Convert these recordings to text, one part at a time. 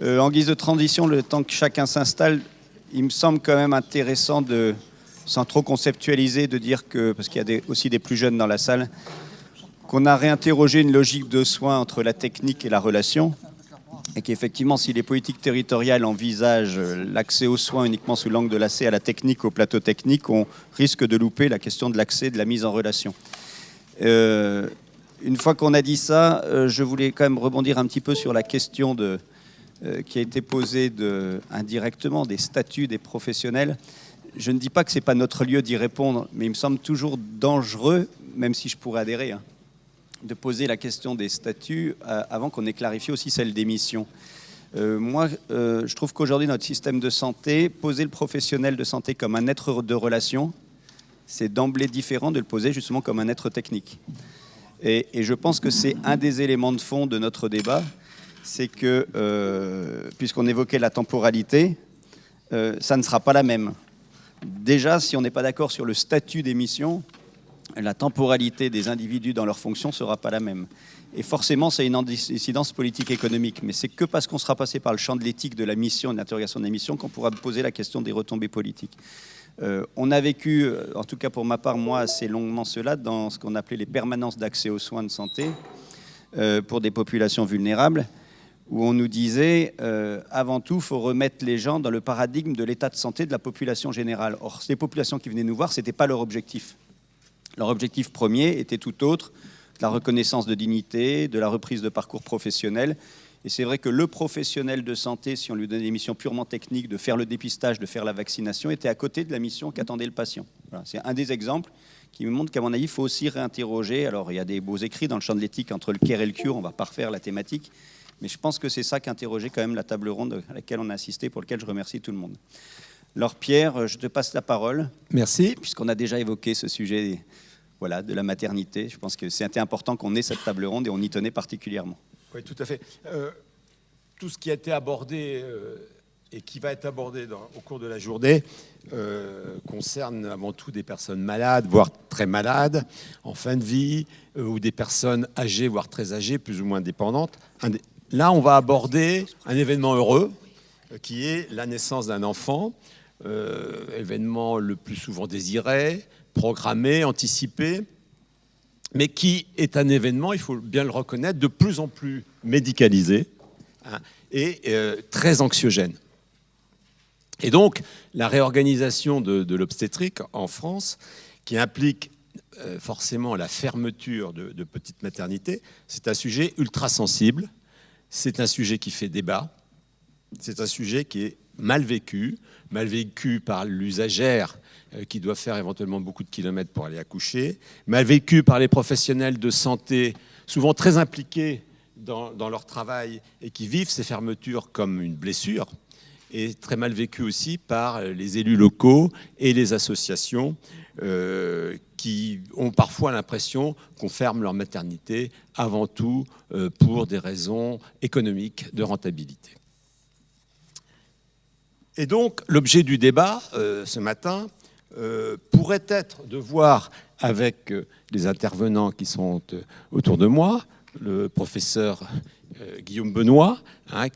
En guise de transition, le temps que chacun s'installe, il me semble quand même intéressant de, sans trop conceptualiser, de dire que, parce qu'il y a aussi des plus jeunes dans la salle, qu'on a réinterrogé une logique de soins entre la technique et la relation, et qu'effectivement, si les politiques territoriales envisagent l'accès aux soins uniquement sous l'angle de l'accès à la technique, au plateau technique, on risque de louper la question de l'accès, de la mise en relation. Une fois qu'on a dit ça, je voulais quand même rebondir un petit peu sur la question qui a été posée indirectement des statuts des professionnels. Je ne dis pas que ce n'est pas notre lieu d'y répondre, mais il me semble toujours dangereux, même si je pourrais adhérer, de poser la question des statuts avant qu'on ait clarifié aussi celle des missions. Je trouve qu'aujourd'hui, notre système de santé, poser le professionnel de santé comme un être de relation, c'est d'emblée différent de le poser justement comme un être technique. Et je pense que c'est un des éléments de fond de notre débat, c'est que, puisqu'on évoquait la temporalité, ça ne sera pas la même. Déjà, si on n'est pas d'accord sur le statut des missions, la temporalité des individus dans leurs fonctions ne sera pas la même. Et forcément, c'est une incidence politique économique. Mais c'est que parce qu'on sera passé par le champ de l'éthique de la mission, de l'interrogation des missions, qu'on pourra poser la question des retombées politiques. On a vécu, en tout cas pour ma part, moi, assez longuement cela, dans ce qu'on appelait les permanences d'accès aux soins de santé pour des populations vulnérables, où on nous disait, avant tout, il faut remettre les gens dans le paradigme de l'état de santé de la population générale. Or, ces populations qui venaient nous voir, ce n'était pas leur objectif. Leur objectif premier était tout autre, de la reconnaissance de dignité, de la reprise de parcours professionnel. Et c'est vrai que le professionnel de santé, si on lui donnait des missions purement techniques, de faire le dépistage, de faire la vaccination, était à côté de la mission qu'attendait le patient. Voilà, c'est un des exemples qui me montre qu'à mon avis, il faut aussi réinterroger. Alors, il y a des beaux écrits dans le champ de l'éthique entre le care et le cure, on ne va pas refaire la thématique, mais je pense que c'est ça qu'interrogeait quand même la table ronde à laquelle on a assisté, pour laquelle je remercie tout le monde. Alors Pierre, je te passe la parole. Merci. Puisqu'on a déjà évoqué ce sujet de la maternité, je pense que c'était important qu'on ait cette table ronde et on y tenait particulièrement. Oui, tout à fait. Tout ce qui a été abordé et qui va être abordé au cours de la journée concerne avant tout des personnes malades, voire très malades, en fin de vie, ou des personnes âgées, voire très âgées, plus ou moins dépendantes. Là, on va aborder un événement heureux, qui est la naissance d'un enfant, événement le plus souvent désiré, programmé, anticipé, mais qui est un événement, il faut bien le reconnaître, de plus en plus médicalisé et très anxiogène. Et donc, la réorganisation de l'obstétrique en France, qui implique forcément la fermeture de petites maternités, c'est un sujet ultra sensible, c'est un sujet qui fait débat, c'est un sujet qui est mal vécu par l'usagère qui doit faire éventuellement beaucoup de kilomètres pour aller accoucher, mal vécu par les professionnels de santé, souvent très impliqués dans leur travail et qui vivent ces fermetures comme une blessure, et très mal vécu aussi par les élus locaux et les associations qui ont parfois l'impression qu'on ferme leur maternité avant tout pour des raisons économiques de rentabilité. Et donc, l'objet du débat ce matin pourrait être de voir avec les intervenants qui sont autour de moi, le professeur Guillaume Benoît,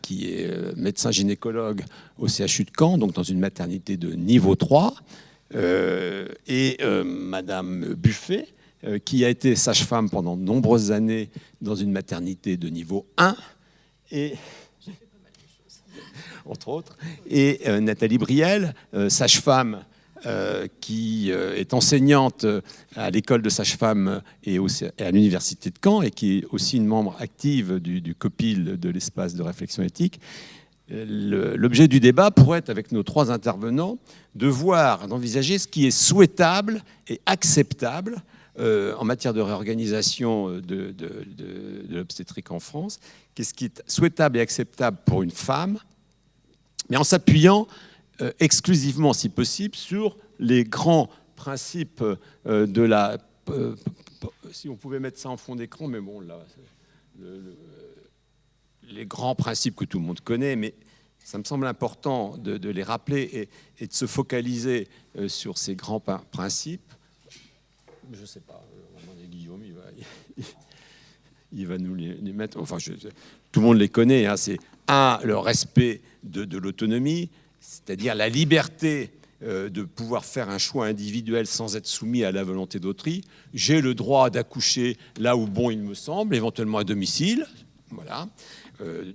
qui est médecin gynécologue au CHU de Caen, donc dans une maternité de niveau 3, et Madame Buffet, qui a été sage-femme pendant de nombreuses années dans une maternité de niveau 1, et entre autres, et Nathalie Briel, sage-femme qui est enseignante à l'école de sage-femme et à l'université de Caen et qui est aussi une membre active du COPIL, de l'espace de réflexion éthique. L'objet du débat pourrait être, avec nos trois intervenants, de voir, d'envisager ce qui est souhaitable et acceptable en matière de réorganisation de l'obstétrique en France, qu'est-ce qui est souhaitable et acceptable pour une femme, mais en s'appuyant exclusivement, si possible, sur les grands principes de la... si on pouvait mettre ça en fond d'écran, mais bon, là, les grands principes que tout le monde connaît, mais ça me semble important de les rappeler et de se focaliser sur ces grands principes. Je ne sais pas, Guillaume, il va nous les mettre... Enfin, tout le monde les connaît, c'est le respect de l'autonomie, c'est-à-dire la liberté de pouvoir faire un choix individuel sans être soumis à la volonté d'autrui. J'ai le droit d'accoucher là où bon il me semble, éventuellement à domicile. Voilà.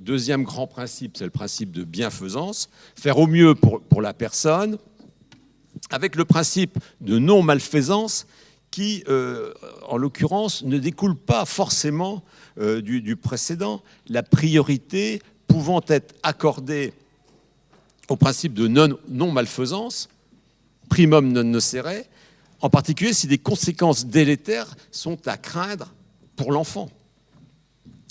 Deuxième grand principe, c'est le principe de bienfaisance, faire au mieux pour la personne, avec le principe de non-malfaisance qui, en l'occurrence, ne découle pas forcément du précédent, la priorité pouvant être accordée au principe de non-malfaisance, primum non nocere, en particulier si des conséquences délétères sont à craindre pour l'enfant.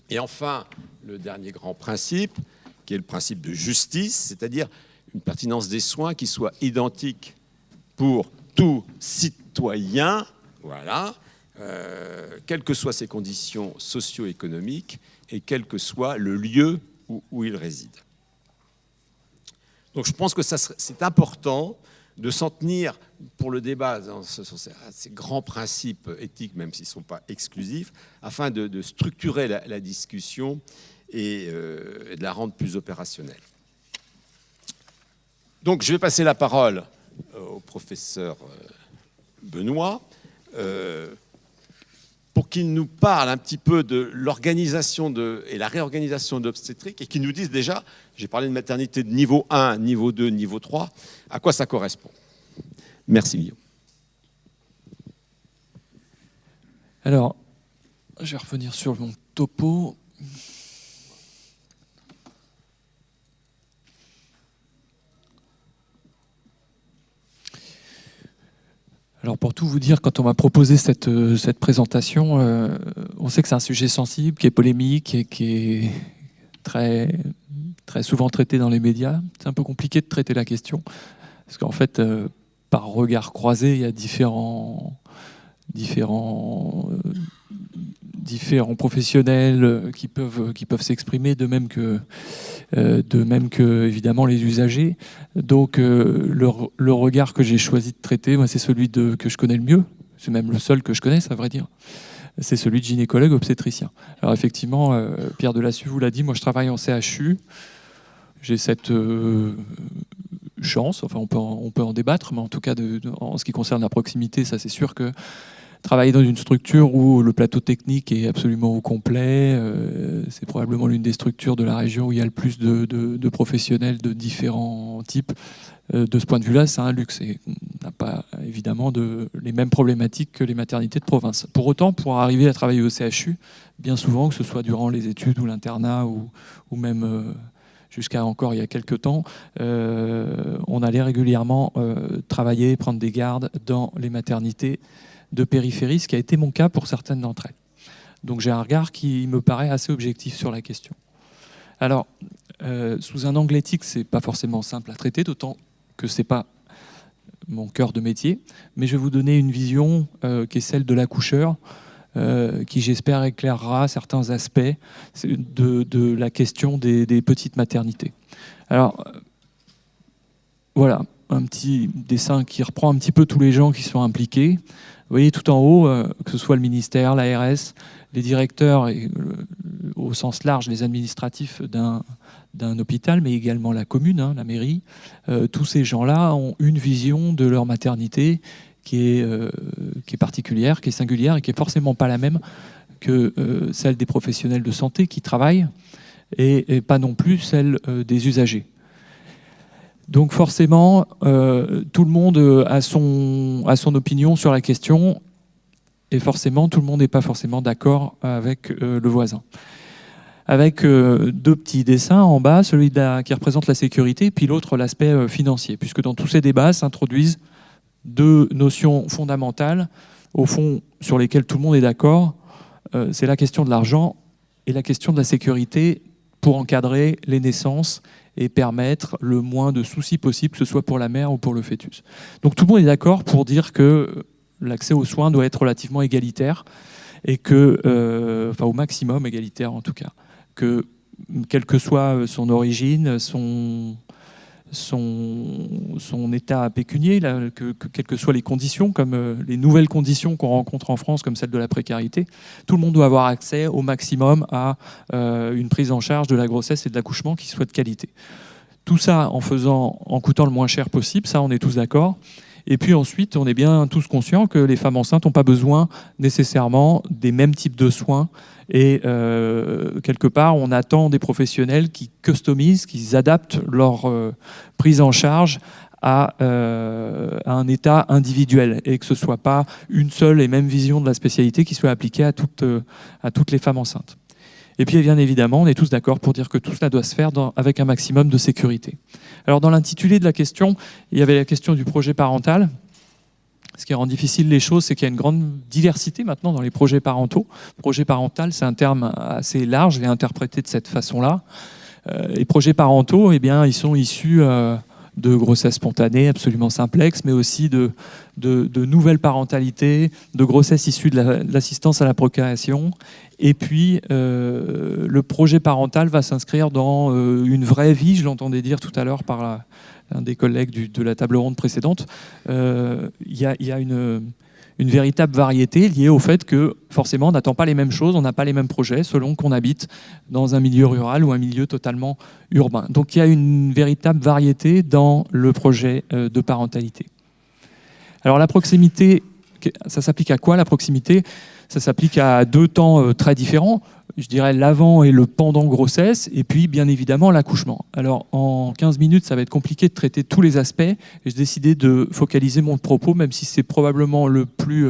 Et enfin, le dernier grand principe, qui est le principe de justice, c'est-à-dire une pertinence des soins qui soit identique pour tout citoyen, voilà, quelles que soient ses conditions socio-économiques et quel que soit le lieu où il réside. Donc je pense que c'est important de s'en tenir pour le débat sur ces grands principes éthiques, même s'ils ne sont pas exclusifs, afin de structurer la discussion et de la rendre plus opérationnelle. Donc je vais passer la parole au professeur Benoît pour qu'il nous parle un petit peu de l'organisation et la réorganisation de l'obstétrique et qu'il nous dise déjà, j'ai parlé de maternité de niveau 1, niveau 2, niveau 3, à quoi ça correspond. Merci Guillaume. Alors, je vais revenir sur mon topo. Alors pour tout vous dire, quand on m'a proposé cette présentation, on sait que c'est un sujet sensible, qui est polémique et qui est très, très souvent traité dans les médias. C'est un peu compliqué de traiter la question, parce qu'en fait, par regard croisé, il y a différents professionnels qui peuvent s'exprimer, de même que évidemment les usagers. Donc le regard que j'ai choisi de traiter, moi, c'est celui que je connais le mieux. C'est même le seul que je connaisse, à vrai dire. C'est celui de gynécologue obstétricien. Alors effectivement, Pierre Delassue vous l'a dit, moi je travaille en CHU. J'ai cette chance, enfin on peut en débattre, mais en tout cas en ce qui concerne la proximité, ça c'est sûr que travailler dans une structure où le plateau technique est absolument au complet, c'est probablement l'une des structures de la région où il y a le plus de professionnels de différents types. De ce point de vue-là, c'est un luxe et n'a pas évidemment les mêmes problématiques que les maternités de province. Pour autant, pour arriver à travailler au CHU, bien souvent, que ce soit durant les études ou l'internat ou même jusqu'à encore il y a quelques temps, on allait régulièrement travailler, prendre des gardes dans les maternités de périphérie, ce qui a été mon cas pour certaines d'entre elles. Donc j'ai un regard qui me paraît assez objectif sur la question. Alors, sous un angle éthique, c'est pas forcément simple à traiter, d'autant que c'est pas mon cœur de métier, mais je vais vous donner une vision qui est celle de l'accoucheur, qui j'espère éclairera certains aspects de la question des petites maternités. Alors, voilà, un petit dessin qui reprend un petit peu tous les gens qui sont impliqués. Vous voyez tout en haut, que ce soit le ministère, l'ARS, les directeurs, et, au sens large, les administratifs d'un hôpital, mais également la commune, la mairie. Tous ces gens-là ont une vision de leur maternité qui est particulière, qui est singulière et qui n'est forcément pas la même que celle des professionnels de santé qui travaillent et pas non plus celle des usagers. Donc forcément, tout le monde a son opinion sur la question et forcément, tout le monde n'est pas forcément d'accord avec le voisin. Avec deux petits dessins en bas, celui qui représente la sécurité, puis l'autre l'aspect financier, puisque dans tous ces débats s'introduisent deux notions fondamentales, au fond, sur lesquelles tout le monde est d'accord. C'est la question de l'argent et la question de la sécurité pour encadrer les naissances et permettre le moins de soucis possible, que ce soit pour la mère ou pour le fœtus. Donc tout le monde est d'accord pour dire que l'accès aux soins doit être relativement égalitaire, et que, enfin au maximum égalitaire en tout cas, que quelle que soit son origine, son état pécunier, quelles que soient les conditions, comme les nouvelles conditions qu'on rencontre en France, comme celle de la précarité. Tout le monde doit avoir accès au maximum à une prise en charge de la grossesse et de l'accouchement qui soit de qualité. Tout ça en coûtant le moins cher possible, ça on est tous d'accord. Et puis ensuite, on est bien tous conscients que les femmes enceintes n'ont pas besoin nécessairement des mêmes types de soins. Et quelque part, on attend des professionnels qui customisent, qui adaptent leur prise en charge à un état individuel et que ce ne soit pas une seule et même vision de la spécialité qui soit appliquée à toutes les femmes enceintes. Et puis, bien évidemment, on est tous d'accord pour dire que tout cela doit se faire avec un maximum de sécurité. Alors, dans l'intitulé de la question, il y avait la question du projet parental. Ce qui rend difficile les choses, c'est qu'il y a une grande diversité maintenant dans les projets parentaux. Projet parental, c'est un terme assez large, je l'ai interprété de cette façon-là. Les projets parentaux, eh bien, ils sont issus de grossesses spontanées absolument simplexes, mais aussi de nouvelles parentalités, de grossesses issues de l'assistance à la procréation. Et puis, le projet parental va s'inscrire dans une vraie vie, je l'entendais dire tout à l'heure par l'un des collègues de la table ronde précédente. Il y a une véritable variété liée au fait que, forcément, on n'attend pas les mêmes choses, on n'a pas les mêmes projets, selon qu'on habite dans un milieu rural ou un milieu totalement urbain. Donc, il y a une véritable variété dans le projet de parentalité. Alors, la proximité, ça s'applique à quoi, la proximité ? Ça s'applique à deux temps très différents, je dirais l'avant et le pendant grossesse, et puis bien évidemment l'accouchement. Alors en 15 minutes, ça va être compliqué de traiter tous les aspects, et j'ai décidé de focaliser mon propos, même si c'est probablement le plus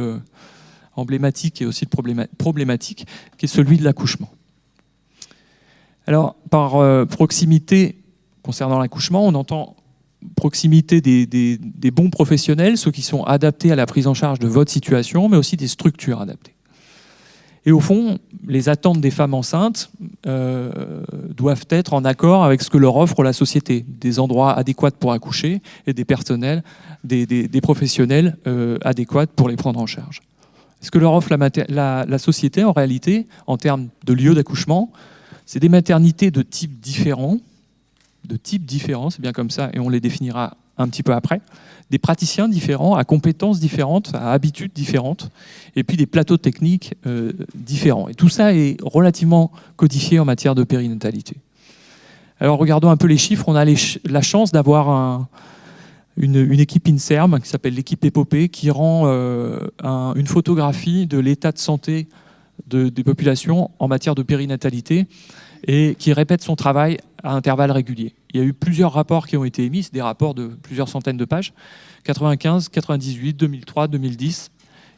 emblématique et aussi le problématique, qui est celui de l'accouchement. Alors par proximité, concernant l'accouchement, on entend proximité des bons professionnels, ceux qui sont adaptés à la prise en charge de votre situation, mais aussi des structures adaptées. Et au fond, les attentes des femmes enceintes doivent être en accord avec ce que leur offre la société. Des endroits adéquats pour accoucher et des personnels, des professionnels adéquats pour les prendre en charge. Ce que leur offre la société, en réalité, en termes de lieux d'accouchement, c'est des maternités de types différents, c'est bien comme ça, et on les définira un petit peu après, des praticiens différents, à compétences différentes, à habitudes différentes, et puis des plateaux techniques différents. Et tout ça est relativement codifié en matière de périnatalité. Alors regardons un peu les chiffres. On a la chance d'avoir une équipe INSERM qui s'appelle l'équipe Épopée, qui rend une photographie de l'état de santé des populations en matière de périnatalité et qui répète son travail à intervalles réguliers. Il y a eu plusieurs rapports qui ont été émis, c'est des rapports de plusieurs centaines de pages, 95, 98, 2003, 2010.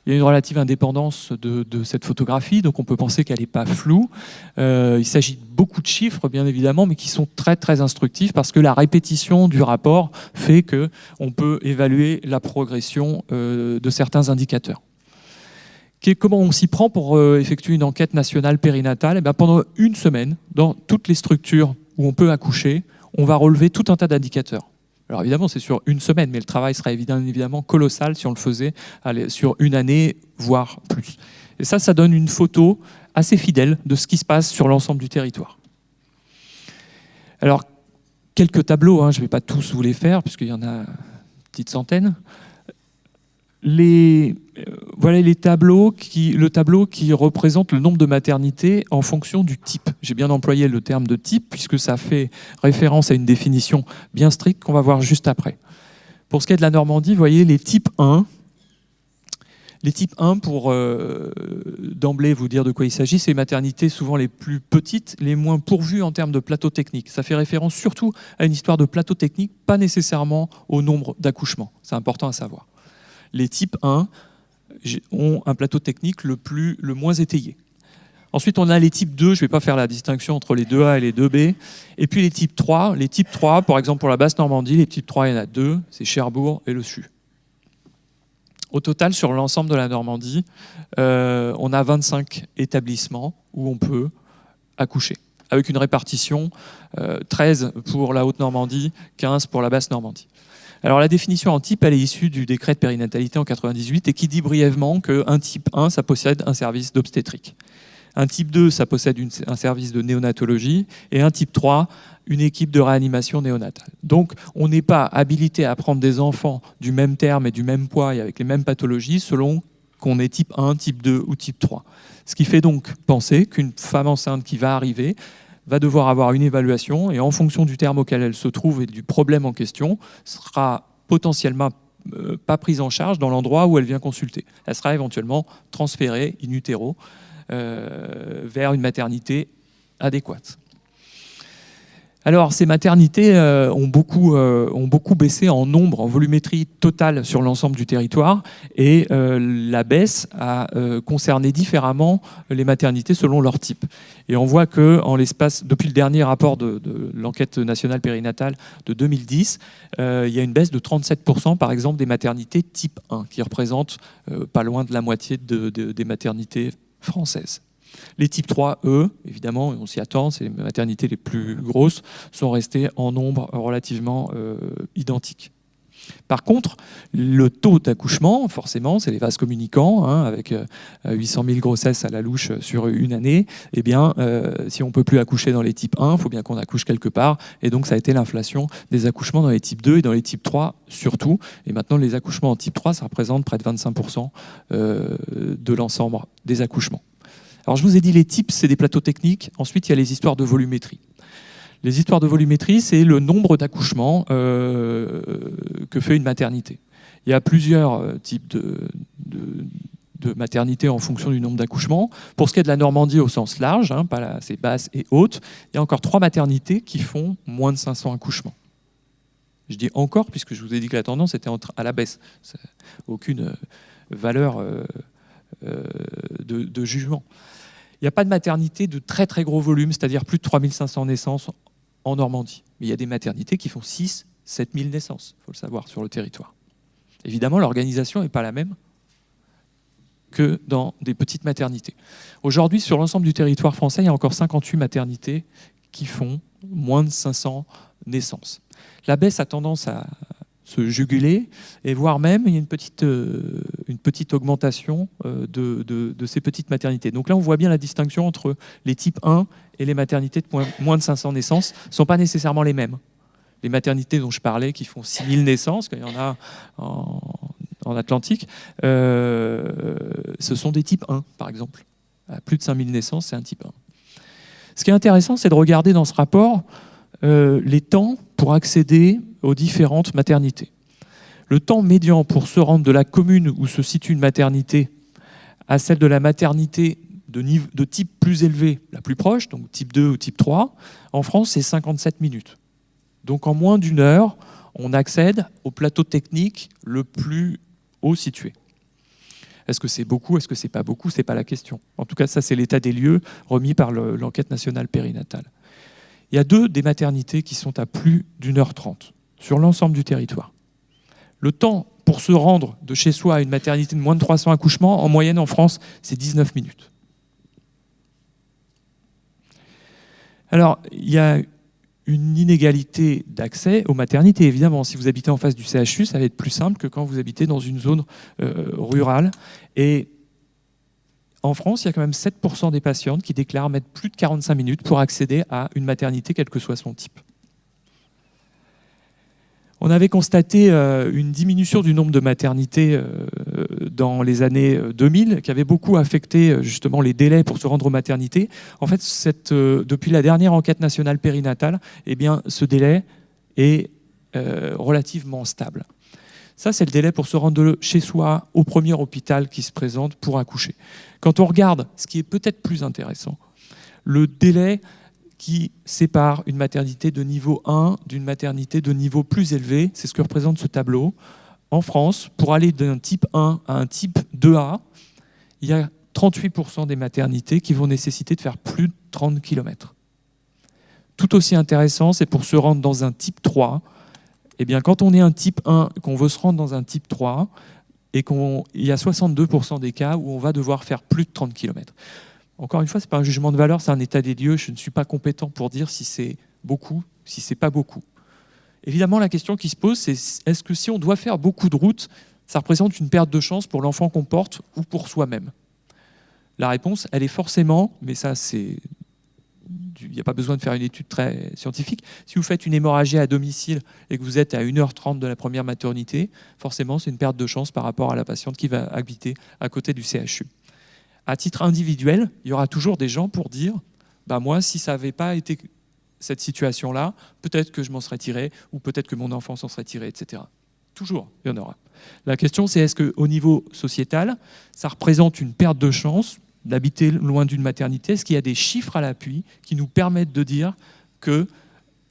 Il y a une relative indépendance de cette photographie, donc on peut penser qu'elle n'est pas floue. Il s'agit de beaucoup de chiffres, bien évidemment, mais qui sont très, très instructifs parce que la répétition du rapport fait qu'on peut évaluer la progression de certains indicateurs. Comment on s'y prend pour effectuer une enquête nationale périnatale ? Eh bien, pendant une semaine, dans toutes les structures où on peut accoucher, on va relever tout un tas d'indicateurs. Alors évidemment, c'est sur une semaine, mais le travail serait évidemment colossal si on le faisait sur une année, voire plus. Et ça donne une photo assez fidèle de ce qui se passe sur l'ensemble du territoire. Alors, quelques tableaux, je ne vais pas tous vous les faire, puisqu'il y en a une petite centaine. Voilà le tableau qui représente le nombre de maternités en fonction du type. J'ai bien employé le terme de type puisque ça fait référence à une définition bien stricte qu'on va voir juste après. Pour ce qui est de la Normandie, vous voyez les types 1. Les types 1, pour d'emblée vous dire de quoi il s'agit, c'est les maternités souvent les plus petites, les moins pourvues en termes de plateau technique. Ça fait référence surtout à une histoire de plateau technique, pas nécessairement au nombre d'accouchements. C'est important à savoir. Les types 1 ont un plateau technique le moins étayé. Ensuite, on a les types 2, je ne vais pas faire la distinction entre les 2A et les 2B. Et puis les types 3. Les types 3, par exemple pour la Basse-Normandie, les types 3, il y en a 2, c'est Cherbourg et le Su. Au total, sur l'ensemble de la Normandie, on a 25 établissements où on peut accoucher, avec une répartition 13 pour la Haute-Normandie, 15 pour la Basse-Normandie. Alors la définition en type, elle est issue du décret de périnatalité en 98 et qui dit brièvement qu'un type 1, ça possède un service d'obstétrique. Un type 2, ça possède un service de néonatologie. Et un type 3, une équipe de réanimation néonatale. Donc, on n'est pas habilité à prendre des enfants du même terme et du même poids et avec les mêmes pathologies selon qu'on est type 1, type 2 ou type 3. Ce qui fait donc penser qu'une femme enceinte qui va arriver va devoir avoir une évaluation et en fonction du terme auquel elle se trouve et du problème en question, sera potentiellement pas prise en charge dans l'endroit où elle vient consulter. Elle sera éventuellement transférée in utero vers une maternité adéquate. Alors, ces maternités ont beaucoup baissé en nombre, en volumétrie totale sur l'ensemble du territoire, et la baisse a concerné différemment les maternités selon leur type. Et on voit que depuis le dernier rapport de l'enquête nationale périnatale de 2010, il y a une baisse de 37%, par exemple, des maternités type 1, qui représentent pas loin de la moitié des maternités françaises. Les types 3, eux, évidemment, on s'y attend, c'est les maternités les plus grosses, sont restées en nombre relativement identiques. Par contre, le taux d'accouchement, forcément, c'est les vases communicants, avec 800 000 grossesses à la louche sur une année. Eh bien, si on ne peut plus accoucher dans les types 1, il faut bien qu'on accouche quelque part. Et donc, ça a été l'inflation des accouchements dans les types 2 et dans les types 3 surtout. Et maintenant, les accouchements en type 3, ça représente près de 25% de l'ensemble des accouchements. Alors, je vous ai dit, les types, c'est des plateaux techniques. Ensuite, il y a les histoires de volumétrie. Les histoires de volumétrie, c'est le nombre d'accouchements que fait une maternité. Il y a plusieurs types de maternités en fonction du nombre d'accouchements. Pour ce qui est de la Normandie au sens large, c'est basse et haute, il y a encore 3 maternités qui font moins de 500 accouchements. Je dis encore, puisque je vous ai dit que la tendance était à la baisse. Aucune valeur de jugement. Il n'y a pas de maternité de très très gros volume, c'est-à-dire plus de 3500 naissances en Normandie. Mais il y a des maternités qui font 6 7 000 naissances, il faut le savoir, sur le territoire. Évidemment, l'organisation n'est pas la même que dans des petites maternités. Aujourd'hui, sur l'ensemble du territoire français, il y a encore 58 maternités qui font moins de 500 naissances. La baisse a tendance à se juguler, et voire même il y a une petite augmentation de ces petites maternités. Donc là, on voit bien la distinction entre les types 1 et les maternités de moins de 500 naissances ne sont pas nécessairement les mêmes. Les maternités dont je parlais, qui font 6 000 naissances, qu'il y en a en Atlantique, ce sont des types 1, par exemple. À plus de 5 000 naissances, c'est un type 1. Ce qui est intéressant, c'est de regarder dans ce rapport les temps pour accéder aux différentes maternités. Le temps médian pour se rendre de la commune où se situe une maternité à celle de la maternité de type plus élevé, la plus proche, donc type 2 ou type 3, en France, c'est 57 minutes. Donc en moins d'une heure, on accède au plateau technique le plus haut situé. Est-ce que c'est beaucoup? Est-ce que c'est pas beaucoup? C'est pas la question. En tout cas, ça, c'est l'état des lieux remis par l'enquête nationale périnatale. Il y a des maternités qui sont à plus d'1h30 sur l'ensemble du territoire. Le temps pour se rendre de chez soi à une maternité de moins de 300 accouchements, en moyenne en France, c'est 19 minutes. Alors, il y a une inégalité d'accès aux maternités. Évidemment, si vous habitez en face du CHU, ça va être plus simple que quand vous habitez dans une zone rurale. Et en France, il y a quand même 7% des patientes qui déclarent mettre plus de 45 minutes pour accéder à une maternité, quel que soit son type. On avait constaté une diminution du nombre de maternités dans les années 2000, qui avait beaucoup affecté justement les délais pour se rendre aux maternités. En fait, depuis la dernière enquête nationale périnatale, eh bien, ce délai est relativement stable. Ça, c'est le délai pour se rendre de chez soi au premier hôpital qui se présente pour accoucher. Quand on regarde, ce qui est peut-être plus intéressant, le délai qui sépare une maternité de niveau 1 d'une maternité de niveau plus élevé, c'est ce que représente ce tableau. En France, pour aller d'un type 1 à un type 2A, il y a 38% des maternités qui vont nécessiter de faire plus de 30 km. Tout aussi intéressant, c'est pour se rendre dans un type 3. Eh bien, quand on est un type 1, qu'on veut se rendre dans un type 3, et il y a 62% des cas où on va devoir faire plus de 30 km. Encore une fois, ce n'est pas un jugement de valeur, c'est un état des lieux. Je ne suis pas compétent pour dire si c'est beaucoup, si ce n'est pas beaucoup. Évidemment, la question qui se pose, c'est est-ce que si on doit faire beaucoup de routes, ça représente une perte de chance pour l'enfant qu'on porte ou pour soi-même? La réponse, elle est forcément, mais ça c'est... Il n'y a pas besoin de faire une étude très scientifique. Si vous faites une hémorragie à domicile et que vous êtes à 1h30 de la première maternité, forcément, c'est une perte de chance par rapport à la patiente qui va habiter à côté du CHU. À titre individuel, il y aura toujours des gens pour dire bah moi, si ça n'avait pas été cette situation-là, peut-être que je m'en serais tiré ou peut-être que mon enfant s'en serait tiré, etc. Toujours, il y en aura. La question, c'est est-ce qu'au niveau sociétal, ça représente une perte de chance d'habiter loin d'une maternité? Est-ce qu'il y a des chiffres à l'appui qui nous permettent de dire que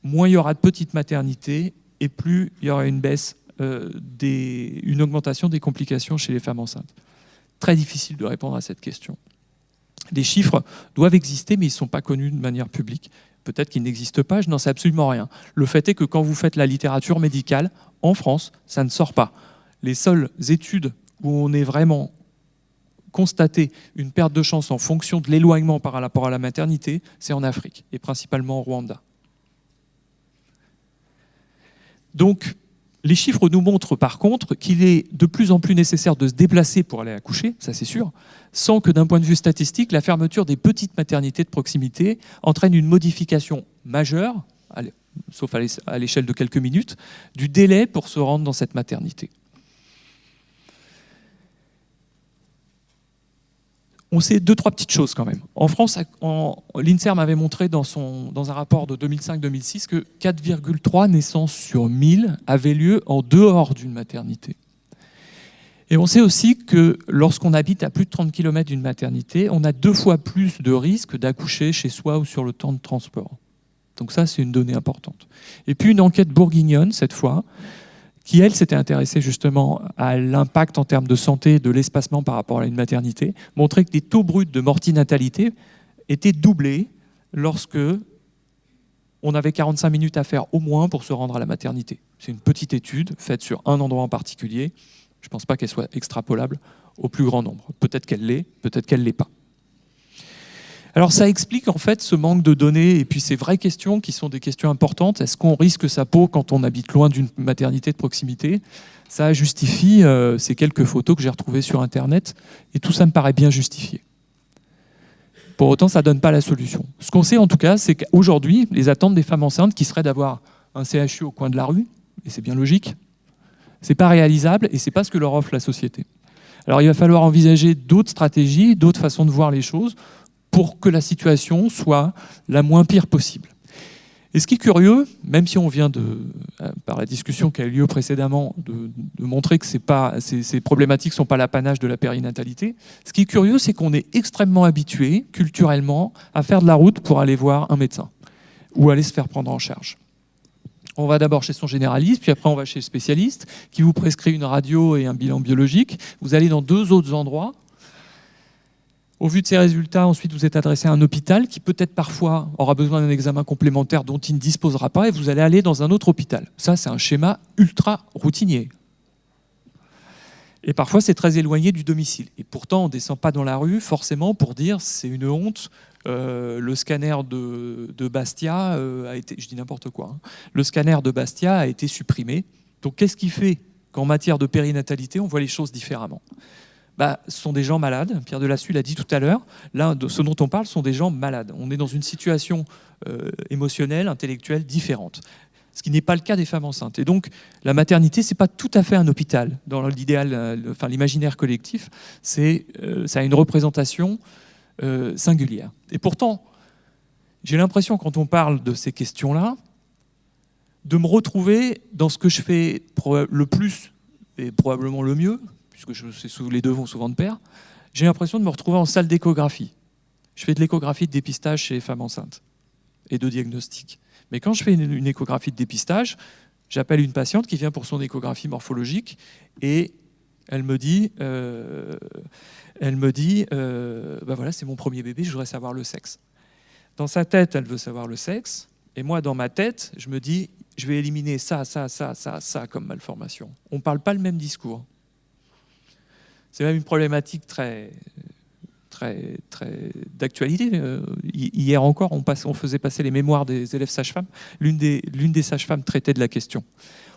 moins il y aura de petites maternités et plus il y aura une baisse, une augmentation des complications chez les femmes enceintes? Très difficile de répondre à cette question. Les chiffres doivent exister, mais ils ne sont pas connus de manière publique. Peut-être qu'ils n'existent pas, je n'en sais absolument rien. Le fait est que quand vous faites la littérature médicale, en France, ça ne sort pas. Les seules études où on est vraiment constater une perte de chance en fonction de l'éloignement par rapport à la maternité, c'est en Afrique, et principalement au Rwanda. Donc, les chiffres nous montrent par contre qu'il est de plus en plus nécessaire de se déplacer pour aller accoucher, ça c'est sûr, sans que d'un point de vue statistique, la fermeture des petites maternités de proximité entraîne une modification majeure, sauf à l'échelle de quelques minutes, du délai pour se rendre dans cette maternité. On sait 2-3 petites choses quand même. En France, l'INSERM avait montré dans un rapport de 2005-2006 que 4,3 naissances sur 1000 avaient lieu en dehors d'une maternité. Et on sait aussi que lorsqu'on habite à plus de 30 km d'une maternité, on a 2 fois plus de risques d'accoucher chez soi ou sur le temps de transport. Donc ça, c'est une donnée importante. Et puis une enquête bourguignonne, cette fois, qui, elle, s'était intéressée justement à l'impact en termes de santé de l'espacement par rapport à une maternité, montrait que les taux bruts de mortinatalité étaient doublés lorsque on avait 45 minutes à faire au moins pour se rendre à la maternité. C'est une petite étude faite sur un endroit en particulier. Je ne pense pas qu'elle soit extrapolable au plus grand nombre. Peut-être qu'elle l'est, peut-être qu'elle ne l'est pas. Alors ça explique en fait ce manque de données et puis ces vraies questions qui sont des questions importantes. Est-ce qu'on risque sa peau quand on habite loin d'une maternité de proximité? Ça justifie ces quelques photos que j'ai retrouvées sur Internet et tout ça me paraît bien justifié. Pour autant, ça ne donne pas la solution. Ce qu'on sait en tout cas, c'est qu'aujourd'hui, les attentes des femmes enceintes qui seraient d'avoir un CHU au coin de la rue, et c'est bien logique, c'est pas réalisable et c'est pas ce que leur offre la société. Alors il va falloir envisager d'autres stratégies, d'autres façons de voir les choses pour que la situation soit la moins pire possible. Et ce qui est curieux, même si on vient par la discussion qui a eu lieu précédemment, de montrer que ces problématiques ne sont pas l'apanage de la périnatalité, ce qui est curieux, c'est qu'on est extrêmement habitué, culturellement, à faire de la route pour aller voir un médecin ou aller se faire prendre en charge. On va d'abord chez son généraliste, puis après on va chez le spécialiste, qui vous prescrit une radio et un bilan biologique. Vous allez dans 2 autres endroits. Au vu de ces résultats, ensuite vous êtes adressé à un hôpital qui peut-être parfois aura besoin d'un examen complémentaire dont il ne disposera pas et vous allez aller dans un autre hôpital. Ça, c'est un schéma ultra routinier. Et parfois, c'est très éloigné du domicile. Et pourtant, on ne descend pas dans la rue forcément pour dire c'est une honte. Le scanner de Bastia a été, je dis n'importe quoi, hein, le scanner de Bastia a été supprimé. Donc qu'est-ce qui fait qu'en matière de périnatalité, on voit les choses différemment? Ce sont des gens malades. Pierre Delassus l'a dit tout à l'heure. Là, ce dont on parle sont des gens malades. On est dans une situation émotionnelle, intellectuelle différente. Ce qui n'est pas le cas des femmes enceintes. Et donc, la maternité, ce n'est pas tout à fait un hôpital. Dans l'idéal, l'imaginaire collectif, ça a une représentation singulière. Et pourtant, j'ai l'impression, quand on parle de ces questions-là, de me retrouver dans ce que je fais le plus et probablement le mieux, puisque les deux vont souvent de pair, j'ai l'impression de me retrouver en salle d'échographie. Je fais de l'échographie de dépistage chez les femmes enceintes et de diagnostic. Mais quand je fais une échographie de dépistage, j'appelle une patiente qui vient pour son échographie morphologique et elle me dit voilà, c'est mon premier bébé, je voudrais savoir le sexe. Dans sa tête, elle veut savoir le sexe, et moi, dans ma tête, je me dis, je vais éliminer ça comme malformation. On ne parle pas le même discours. C'est même une problématique très d'actualité. Hier encore, on faisait passer les mémoires des élèves sages-femmes. L'une des sages-femmes traitait de la question.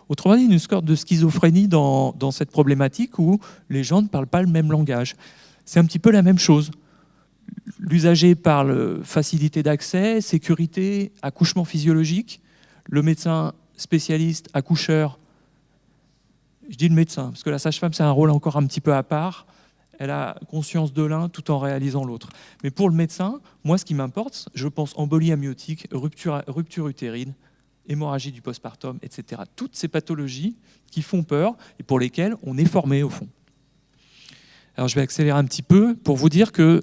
Autrement dit, une sorte de schizophrénie dans cette problématique où les gens ne parlent pas le même langage. C'est un petit peu la même chose. L'usager parle facilité d'accès, sécurité, accouchement physiologique. Le médecin spécialiste, accoucheur, je dis le médecin, parce que la sage-femme, c'est un rôle encore un petit peu à part. Elle a conscience de l'un tout en réalisant l'autre. Mais pour le médecin, moi, ce qui m'importe, je pense embolie amniotique, rupture utérine, hémorragie du postpartum, etc. Toutes ces pathologies qui font peur et pour lesquelles on est formé, au fond. Alors, je vais accélérer un petit peu pour vous dire que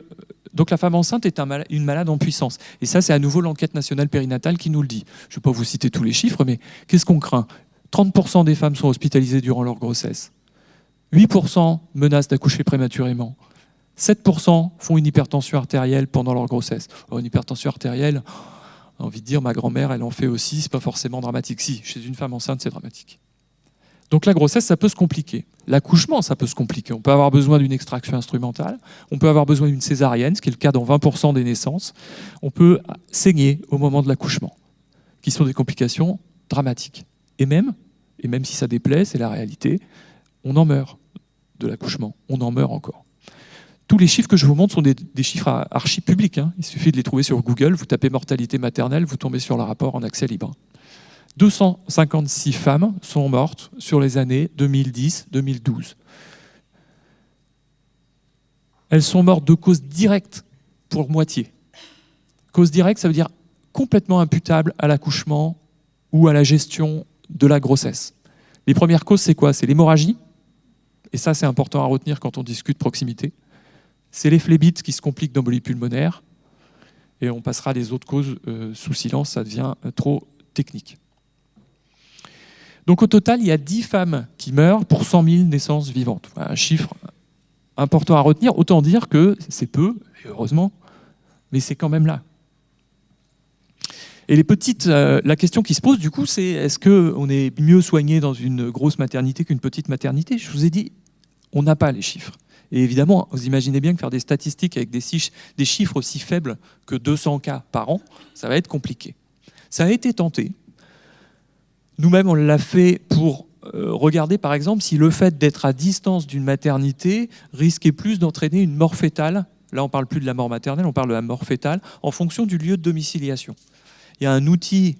donc la femme enceinte est une malade en puissance. Et ça, c'est à nouveau l'enquête nationale périnatale qui nous le dit. Je ne vais pas vous citer tous les chiffres, mais qu'est-ce qu'on craint ? 30% des femmes sont hospitalisées durant leur grossesse. 8% menacent d'accoucher prématurément. 7% font une hypertension artérielle pendant leur grossesse. Alors, une hypertension artérielle, j'ai envie de dire, ma grand-mère, elle en fait aussi, c'est pas forcément dramatique. Si, chez une femme enceinte, c'est dramatique. Donc la grossesse, ça peut se compliquer. L'accouchement, ça peut se compliquer. On peut avoir besoin d'une extraction instrumentale, on peut avoir besoin d'une césarienne, ce qui est le cas dans 20% des naissances. On peut saigner au moment de l'accouchement, qui sont des complications dramatiques. Et même si ça déplaît, c'est la réalité, on en meurt de l'accouchement, on en meurt encore. Tous les chiffres que je vous montre sont des chiffres archi publics. Il suffit de les trouver sur Google, vous tapez mortalité maternelle, vous tombez sur le rapport en accès libre. 256 femmes sont mortes sur les années 2010-2012. Elles sont mortes de cause directe pour moitié. Cause directe, ça veut dire complètement imputable à l'accouchement ou à la gestion de la grossesse. Les premières causes, c'est quoi ? C'est l'hémorragie, et ça c'est important à retenir quand on discute proximité. C'est les phlébites qui se compliquent d'embolie pulmonaire, et on passera les autres causes sous silence, ça devient trop technique. Donc au total, il y a 10 femmes qui meurent pour 100 000 naissances vivantes. Un chiffre important à retenir, autant dire que c'est peu, et heureusement, mais c'est quand même là. Et la question qui se pose du coup, c'est est-ce qu'on est mieux soigné dans une grosse maternité qu'une petite maternité ? Je vous ai dit, on n'a pas les chiffres. Et évidemment, vous imaginez bien que faire des statistiques avec des chiffres aussi faibles que 200 cas par an, ça va être compliqué. Ça a été tenté. Nous-mêmes, on l'a fait pour regarder, par exemple, si le fait d'être à distance d'une maternité risquait plus d'entraîner une mort fœtale. Là, on ne parle plus de la mort maternelle, on parle de la mort fœtale, en fonction du lieu de domiciliation. Il y a un outil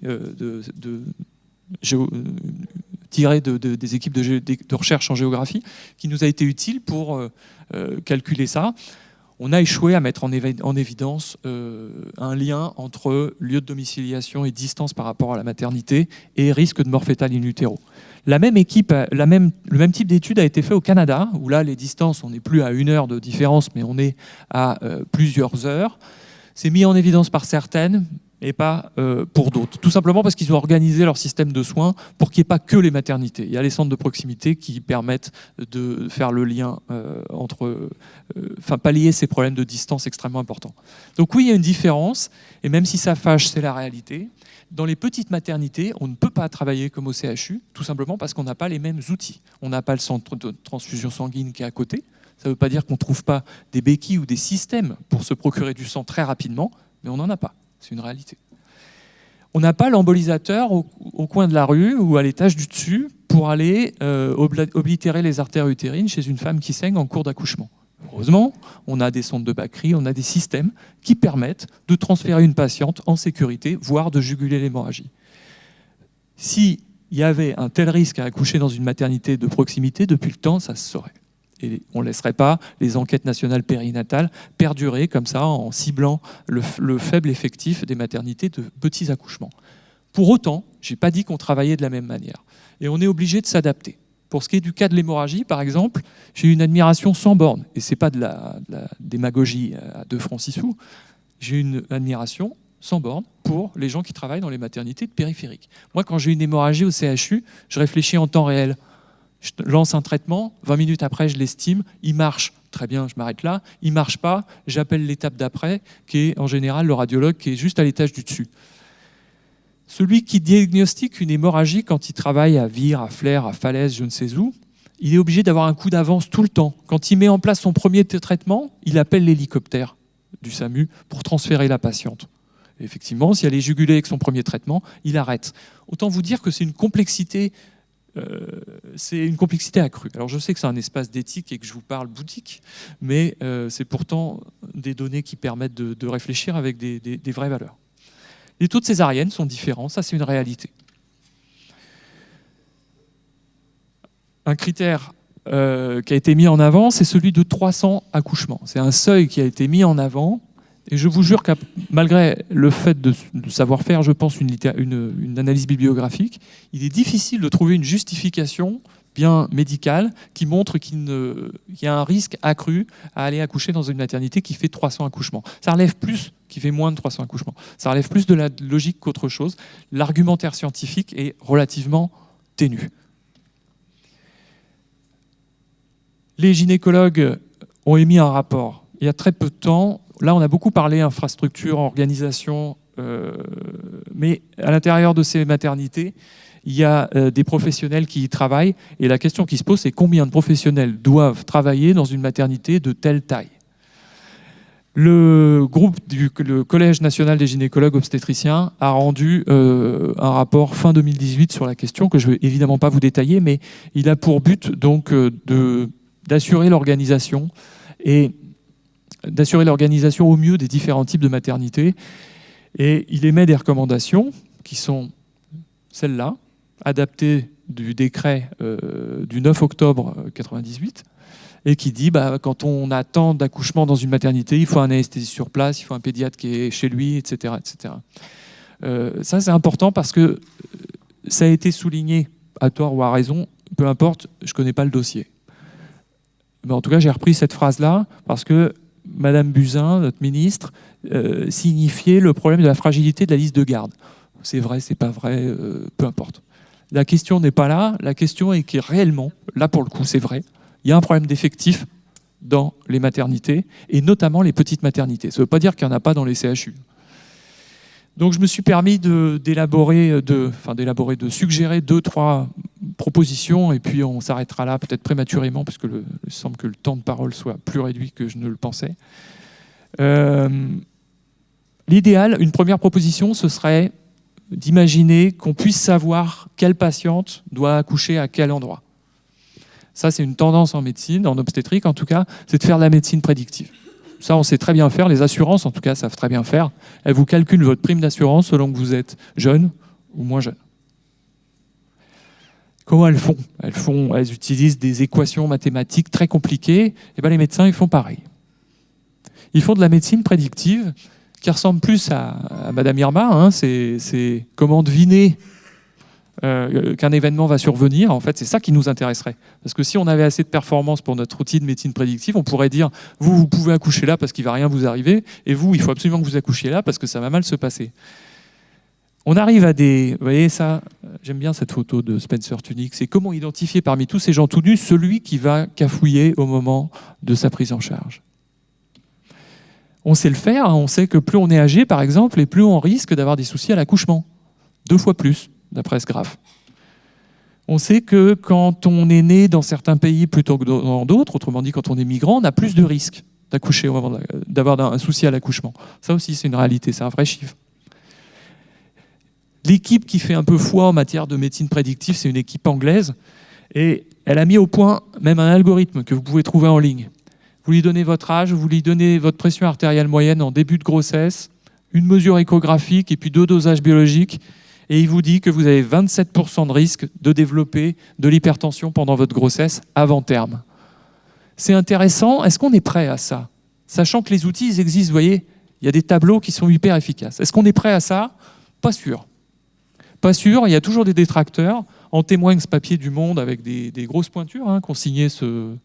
tiré des équipes de recherche en géographie qui nous a été utile pour calculer ça. On a échoué à mettre en évidence un lien entre lieu de domiciliation et distance par rapport à la maternité et risque de mort fœtale in utero. Le même type d'étude a été fait au Canada, où là, les distances, on n'est plus à 1 heure de différence, mais on est à plusieurs heures. C'est mis en évidence par certaines, et pas pour d'autres. Tout simplement parce qu'ils ont organisé leur système de soins pour qu'il n'y ait pas que les maternités. Il y a les centres de proximité qui permettent de faire le lien pallier ces problèmes de distance extrêmement importants. Donc oui, il y a une différence, et même si ça fâche, c'est la réalité. Dans les petites maternités, on ne peut pas travailler comme au CHU, tout simplement parce qu'on n'a pas les mêmes outils. On n'a pas le centre de transfusion sanguine qui est à côté. Ça ne veut pas dire qu'on ne trouve pas des béquilles ou des systèmes pour se procurer du sang très rapidement, mais on n'en a pas. C'est une réalité. On n'a pas l'embolisateur au coin de la rue ou à l'étage du dessus pour aller oblitérer les artères utérines chez une femme qui saigne en cours d'accouchement. Heureusement, on a des sondes de Bacry, on a des systèmes qui permettent de transférer une patiente en sécurité, voire de juguler l'hémorragie. S'il y avait un tel risque à accoucher dans une maternité de proximité, depuis le temps, ça se saurait. Et on ne laisserait pas les enquêtes nationales périnatales perdurer comme ça en ciblant le faible effectif des maternités de petits accouchements. Pour autant, je n'ai pas dit qu'on travaillait de la même manière. Et on est obligé de s'adapter. Pour ce qui est du cas de l'hémorragie, par exemple, j'ai une admiration sans borne. Et ce n'est pas de la démagogie à 2 francs 6 sous. J'ai une admiration sans borne pour les gens qui travaillent dans les maternités de périphériques. Moi, quand j'ai une hémorragie au CHU, je réfléchis en temps réel. Je lance un traitement, 20 minutes après, je l'estime, il marche, très bien, je m'arrête là. Il ne marche pas, j'appelle l'étape d'après, qui est en général le radiologue qui est juste à l'étage du dessus. Celui qui diagnostique une hémorragie quand il travaille à Vire, à Flers, à Falaise, je ne sais où, il est obligé d'avoir un coup d'avance tout le temps. Quand il met en place son premier traitement, il appelle l'hélicoptère du SAMU pour transférer la patiente. Et effectivement, si elle est jugulée avec son premier traitement, il arrête. Autant vous dire que c'est une complexité c'est une complexité accrue. Alors je sais que c'est un espace d'éthique et que je vous parle boutique, mais c'est pourtant des données qui permettent de réfléchir avec des vraies valeurs. Les taux de césarienne sont différents, ça c'est une réalité. Un critère qui a été mis en avant, c'est celui de 300 accouchements. C'est un seuil qui a été mis en avant, et je vous jure que malgré le fait de savoir faire, je pense, une analyse bibliographique, il est difficile de trouver une justification bien médicale qui montre qu'il y a un risque accru à aller accoucher dans une maternité qui fait 300 accouchements. Ça relève plus, qui fait moins de 300 accouchements. Ça relève plus de la logique qu'autre chose. L'argumentaire scientifique est relativement ténu. Les gynécologues ont émis un rapport il y a très peu de temps. Là, on a beaucoup parlé infrastructure, organisation, mais à l'intérieur de ces maternités, il y a des professionnels qui y travaillent. Et la question qui se pose, c'est combien de professionnels doivent travailler dans une maternité de telle taille ? Le groupe le Collège national des gynécologues obstétriciens a rendu un rapport fin 2018 sur la question, que je ne vais évidemment pas vous détailler, mais il a pour but donc d'assurer l'organisation et d'assurer l'organisation au mieux des différents types de maternités. Et il émet des recommandations qui sont celles-là, adaptées du décret du 9 octobre 1998, et qui dit quand on a tant d'accouchements dans une maternité, il faut un anesthésiste sur place, il faut un pédiatre qui est chez lui, etc. etc. Ça, c'est important parce que ça a été souligné, à tort ou à raison, peu importe, je ne connais pas le dossier. Mais en tout cas, j'ai repris cette phrase-là parce que Madame Buzyn, notre ministre, signifiait le problème de la fragilité de la liste de garde. C'est vrai, c'est pas vrai, peu importe. La question n'est pas là, la question est que réellement, là pour le coup, c'est vrai, il y a un problème d'effectifs dans les maternités, et notamment les petites maternités. Ça ne veut pas dire qu'il n'y en a pas dans les CHU. Donc je me suis permis de suggérer 2-3 propositions, et puis on s'arrêtera là, peut-être prématurément, parce que il semble que le temps de parole soit plus réduit que je ne le pensais. L'idéal, une première proposition, ce serait d'imaginer qu'on puisse savoir quelle patiente doit accoucher à quel endroit. Ça, c'est une tendance en médecine, en obstétrique en tout cas, c'est de faire de la médecine prédictive. Ça, on sait très bien faire, les assurances en tout cas savent très bien faire. Elles vous calculent votre prime d'assurance selon que vous êtes jeune ou moins jeune. Comment elles font ? Elles utilisent des équations mathématiques très compliquées. Et les médecins, ils font pareil. Ils font de la médecine prédictive qui ressemble plus à Madame Irma. C'est comment deviner qu'un événement va survenir. En fait, c'est ça qui nous intéresserait. Parce que si on avait assez de performance pour notre outil de médecine prédictive, on pourrait dire, vous pouvez accoucher là parce qu'il ne va rien vous arriver, et vous, il faut absolument que vous accouchiez là parce que ça va mal se passer. On arrive à des... Vous voyez ça, j'aime bien cette photo de Spencer Tunick, c'est comment identifier parmi tous ces gens tout nus celui qui va cafouiller au moment de sa prise en charge. On sait le faire, on sait que plus on est âgé, par exemple, et plus on risque d'avoir des soucis à l'accouchement. 2 fois plus, d'après ce graphe. On sait que quand on est né dans certains pays plutôt que dans d'autres, autrement dit, quand on est migrant, on a plus de risques d'accoucher au moment d'avoir un souci à l'accouchement. Ça aussi, c'est une réalité, c'est un vrai chiffre. L'équipe qui fait un peu foi en matière de médecine prédictive, c'est une équipe anglaise, et elle a mis au point même un algorithme que vous pouvez trouver en ligne. Vous lui donnez votre âge, vous lui donnez votre pression artérielle moyenne en début de grossesse, une mesure échographique et puis 2 dosages biologiques, et il vous dit que vous avez 27% de risque de développer de l'hypertension pendant votre grossesse avant terme. C'est intéressant. Est-ce qu'on est prêt à ça ? Sachant que les outils ils existent, vous voyez, il y a des tableaux qui sont hyper efficaces. Est-ce qu'on est prêt à ça ? Pas sûr. Pas sûr, il y a toujours des détracteurs. En témoigne ce papier du Monde avec des grosses pointures qui ont signé ce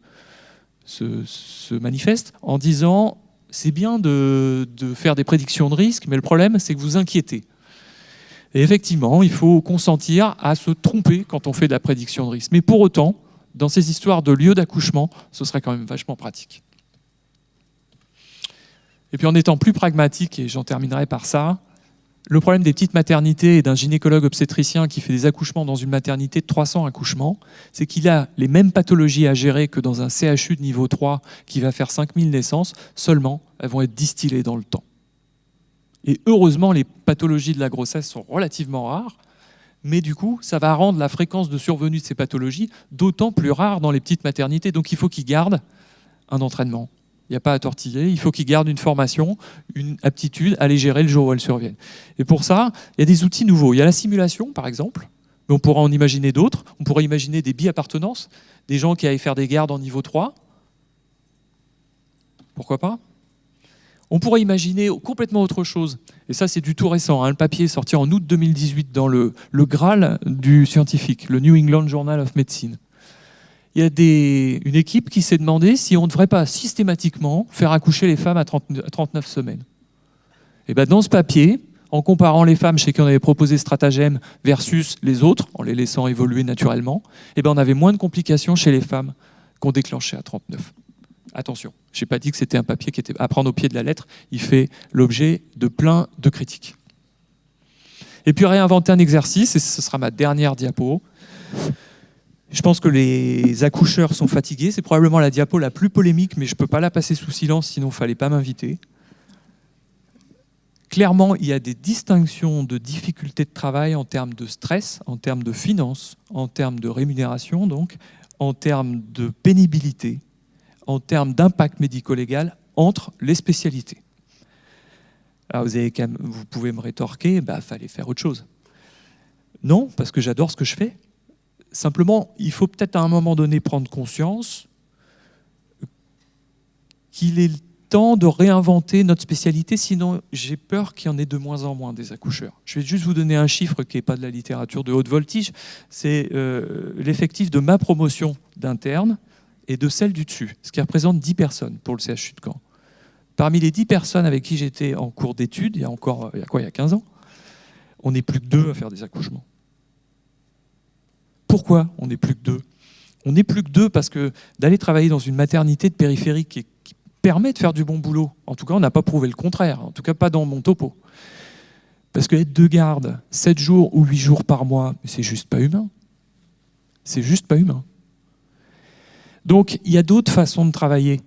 manifeste en disant c'est bien de faire des prédictions de risque, mais le problème c'est que vous inquiétez. Et effectivement, il faut consentir à se tromper quand on fait de la prédiction de risque. Mais pour autant, dans ces histoires de lieux d'accouchement, ce serait quand même vachement pratique. Et puis en étant plus pragmatique, et j'en terminerai par ça, le problème des petites maternités et d'un gynécologue obstétricien qui fait des accouchements dans une maternité de 300 accouchements, c'est qu'il a les mêmes pathologies à gérer que dans un CHU de niveau 3 qui va faire 5000 naissances, seulement elles vont être distillées dans le temps. Et heureusement, les pathologies de la grossesse sont relativement rares, Mais du coup, ça va rendre la fréquence de survenue de ces pathologies d'autant plus rare dans les petites maternités. Donc il faut qu'ils gardent un entraînement. Il n'y a pas à tortiller, il faut qu'ils gardent une formation, une aptitude à les gérer le jour où elles surviennent. Et pour ça, il y a des outils nouveaux. Il y a la simulation, par exemple, mais on pourra en imaginer d'autres. On pourrait imaginer des bi-appartenances, des gens qui aillent faire des gardes en niveau 3. Pourquoi pas ? On pourrait imaginer complètement autre chose. Et ça, c'est du tout récent. Le papier est sorti en août 2018 dans le Graal du scientifique, le New England Journal of Medicine. Il y a une équipe qui s'est demandé si on ne devrait pas systématiquement faire accoucher les femmes à 39 semaines. Et bien dans ce papier, en comparant les femmes chez qui on avait proposé ce stratagème versus les autres, en les laissant évoluer naturellement, et ben on avait moins de complications chez les femmes qu'on déclenchait à 39. Attention, je n'ai pas dit que c'était un papier qui était à prendre au pied de la lettre, il fait l'objet de plein de critiques. Et puis réinventer un exercice, et ce sera ma dernière diapo. Je pense que les accoucheurs sont fatigués, c'est probablement la diapo la plus polémique, mais je ne peux pas la passer sous silence, sinon il ne fallait pas m'inviter. Clairement, il y a des distinctions de difficultés de travail en termes de stress, en termes de finances, en termes de rémunération, donc, en termes de pénibilité, en termes d'impact médico-légal entre les spécialités. Alors vous pouvez me rétorquer, fallait faire autre chose. Non, parce que j'adore ce que je fais. Simplement, il faut peut-être à un moment donné prendre conscience qu'il est le temps de réinventer notre spécialité, sinon j'ai peur qu'il y en ait de moins en moins des accoucheurs. Je vais juste vous donner un chiffre qui n'est pas de la littérature de haute voltige, c'est l'effectif de ma promotion d'interne et de celle du dessus, ce qui représente 10 personnes pour le CHU de Caen. Parmi les 10 personnes avec qui j'étais en cours d'études, il y a 15 ans, on n'est plus que 2 à faire des accouchements. Pourquoi on n'est plus que 2 ? On n'est plus que 2 parce que d'aller travailler dans une maternité de périphérie qui permet de faire du bon boulot, en tout cas on n'a pas prouvé le contraire, en tout cas pas dans mon topo. Parce que être de garde 7 jours ou 8 jours par mois, c'est juste pas humain. C'est juste pas humain. Donc il y a d'autres façons de travailler.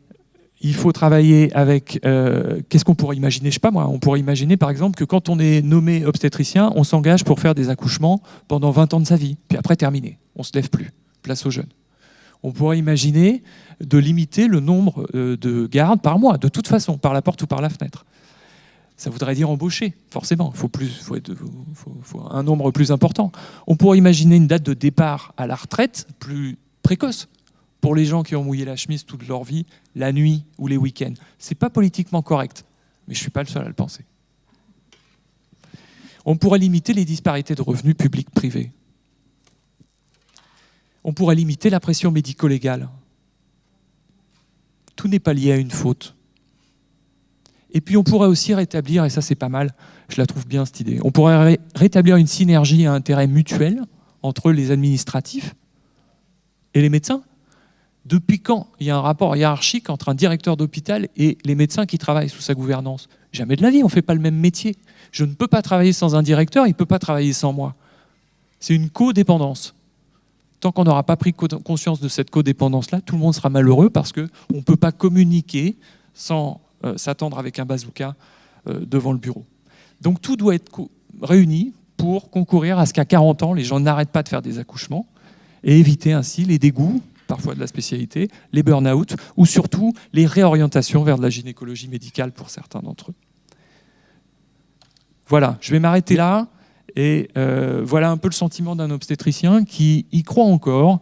Il faut travailler avec... qu'est-ce qu'on pourrait imaginer ? Je sais pas moi. On pourrait imaginer par exemple que quand on est nommé obstétricien, on s'engage pour faire des accouchements pendant 20 ans de sa vie. Puis après, terminé. On ne se lève plus. Place aux jeunes. On pourrait imaginer de limiter le nombre de gardes par mois, de toute façon, par la porte ou par la fenêtre. Ça voudrait dire embaucher, forcément. Il faut un nombre plus important. On pourrait imaginer une date de départ à la retraite plus précoce. Pour les gens qui ont mouillé la chemise toute leur vie, la nuit ou les week-ends. Ce n'est pas politiquement correct, mais je ne suis pas le seul à le penser. On pourrait limiter les disparités de revenus publics-privés. On pourrait limiter la pression médico-légale. Tout n'est pas lié à une faute. Et puis on pourrait aussi rétablir, et ça c'est pas mal, je la trouve bien cette idée, on pourrait rétablir une synergie à intérêt mutuel entre les administratifs et les médecins. Depuis quand il y a un rapport hiérarchique entre un directeur d'hôpital et les médecins qui travaillent sous sa gouvernance ? Jamais de la vie, on ne fait pas le même métier. Je ne peux pas travailler sans un directeur, il ne peut pas travailler sans moi. C'est une codépendance. Tant qu'on n'aura pas pris conscience de cette codépendance-là, tout le monde sera malheureux parce qu'on ne peut pas communiquer sans s'attendre avec un bazooka devant le bureau. Donc tout doit être réuni pour concourir à ce qu'à 40 ans, les gens n'arrêtent pas de faire des accouchements et éviter ainsi les dégoûts, parfois de la spécialité, les burn-out ou surtout les réorientations vers de la gynécologie médicale pour certains d'entre eux. Voilà, je vais m'arrêter là et voilà un peu le sentiment d'un obstétricien qui y croit encore,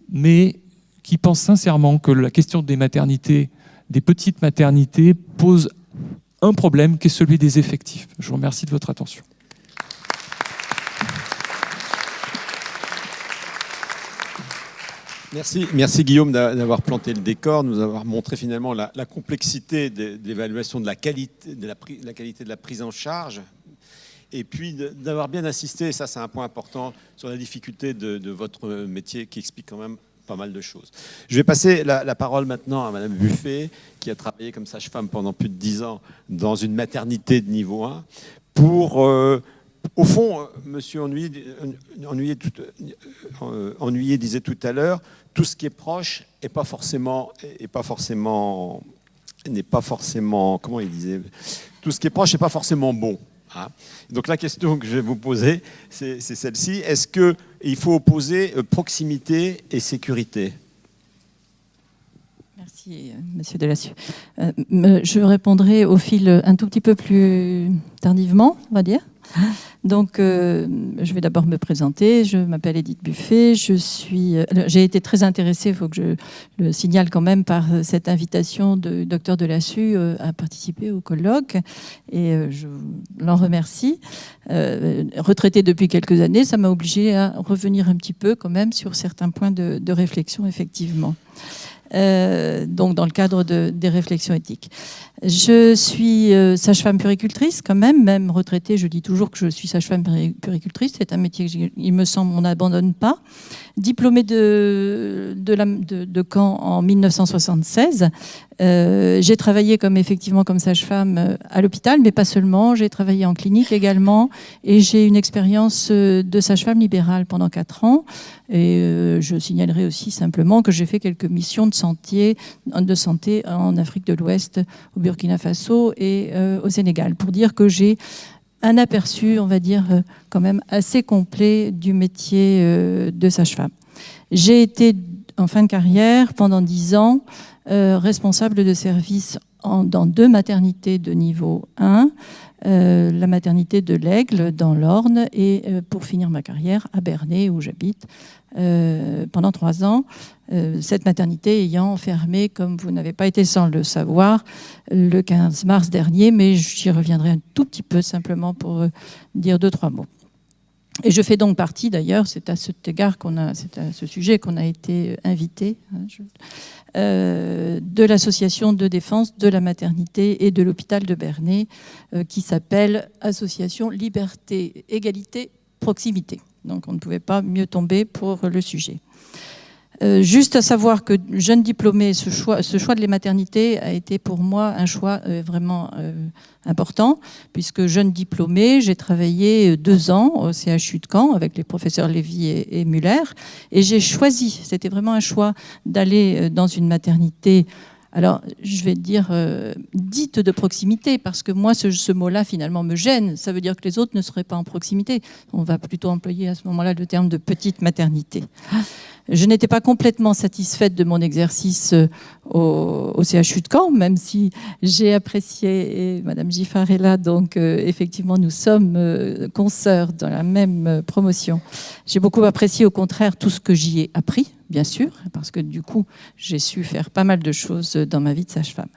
mais qui pense sincèrement que la question des maternités, des petites maternités, pose un problème qui est celui des effectifs. Je vous remercie de votre attention. Merci Guillaume d'avoir planté le décor, de nous avoir montré finalement la complexité de l'évaluation de la qualité de la prise en charge, et puis d'avoir bien insisté, et ça c'est un point important, sur la difficulté de votre métier qui explique quand même pas mal de choses. Je vais passer la parole maintenant à Madame Buffet, qui a travaillé comme sage-femme pendant plus de 10 ans dans une maternité de niveau 1, pour... au fond, Monsieur Ennuyé disait tout à l'heure, tout ce qui est proche n'est pas forcément, comment il disait, tout ce qui est proche n'est pas forcément bon. Ah. Donc la question que je vais vous poser, c'est celle-ci. Est-ce qu'il faut opposer proximité et sécurité? Merci, Monsieur Delassieux. Je répondrai au fil un tout petit peu plus tardivement, on va dire. Donc, je vais d'abord me présenter. Je m'appelle Edith Buffet. J'ai été très intéressée, il faut que je le signale quand même, par cette invitation du docteur Delassieux à participer au colloque. Et je l'en remercie. Retraitée depuis quelques années, ça m'a obligée à revenir un petit peu quand même sur certains points de réflexion, effectivement. Donc dans le cadre des réflexions éthiques. Je suis sage-femme puéricultrice quand même retraitée, je dis toujours que je suis sage-femme puéricultrice, c'est un métier que il me semble on n'abandonne pas. Diplômée de Caen en 1976, j'ai travaillé effectivement comme sage-femme à l'hôpital, mais pas seulement, j'ai travaillé en clinique également et j'ai une expérience de sage-femme libérale pendant 4 ans. Et je signalerai aussi simplement que j'ai fait quelques missions de santé en Afrique de l'Ouest, au Burkina Faso et au Sénégal, pour dire que j'ai un aperçu, on va dire, quand même assez complet du métier de sage-femme. J'ai été, en fin de carrière, pendant 10 ans, responsable de service dans 2 maternités de niveau 1, la maternité de l'Aigle dans l'Orne et pour finir ma carrière à Bernay où j'habite pendant 3 ans, cette maternité ayant fermé, comme vous n'avez pas été sans le savoir, le 15 mars dernier, mais j'y reviendrai un tout petit peu simplement pour dire 2-3 mots. Et je fais donc partie, d'ailleurs, c'est à cet égard c'est à ce sujet qu'on a été invité, de l'association de défense de la maternité et de l'hôpital de Bernay, qui s'appelle Association Liberté, Égalité, Proximité. Donc on ne pouvait pas mieux tomber pour le sujet. Juste à savoir que jeune diplômée, ce choix de la maternité a été pour moi un choix vraiment important, puisque jeune diplômée, j'ai travaillé 2 ans au CHU de Caen avec les professeurs Lévy et Muller, et j'ai choisi, c'était vraiment un choix, d'aller dans une maternité. Alors, je vais dire dite de proximité, parce que moi, ce mot-là, finalement, me gêne. Ça veut dire que les autres ne seraient pas en proximité. On va plutôt employer à ce moment-là le terme de petite maternité. Je n'étais pas complètement satisfaite de mon exercice au CHU de Caen, même si j'ai apprécié, et Madame Giffard est là, donc effectivement, nous sommes consoeurs dans la même promotion. J'ai beaucoup apprécié, au contraire, tout ce que j'y ai appris, bien sûr, parce que du coup, j'ai su faire pas mal de choses dans ma vie de sage-femme.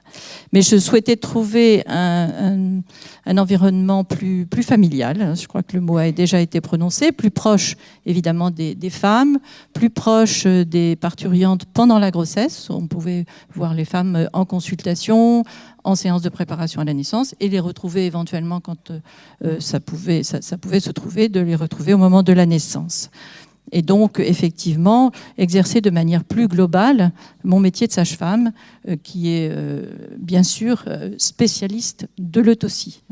Mais je souhaitais trouver un environnement plus familial, je crois que le mot a déjà été prononcé, plus proche évidemment des femmes, plus proche des parturientes pendant la grossesse. On pouvait voir les femmes en consultation, en séance de préparation à la naissance, et les retrouver éventuellement quand ça pouvait se trouver, de les retrouver au moment de la naissance. Et donc, effectivement, exercer de manière plus globale mon métier de sage-femme, qui est bien sûr spécialiste de l'autopsie.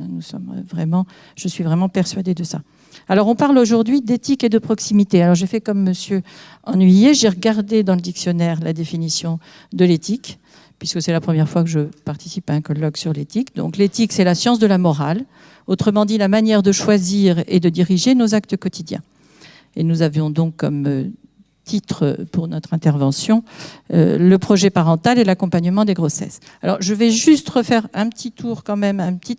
Je suis vraiment persuadée de ça. Alors, on parle aujourd'hui d'éthique et de proximité. Alors, j'ai fait comme monsieur Ennuyé, j'ai regardé dans le dictionnaire la définition de l'éthique, puisque c'est la première fois que je participe à un colloque sur l'éthique. Donc, l'éthique, c'est la science de la morale, autrement dit, la manière de choisir et de diriger nos actes quotidiens. Et nous avions donc comme titre pour notre intervention le projet parental et l'accompagnement des grossesses. Alors, je vais juste refaire un petit tour quand même, un petit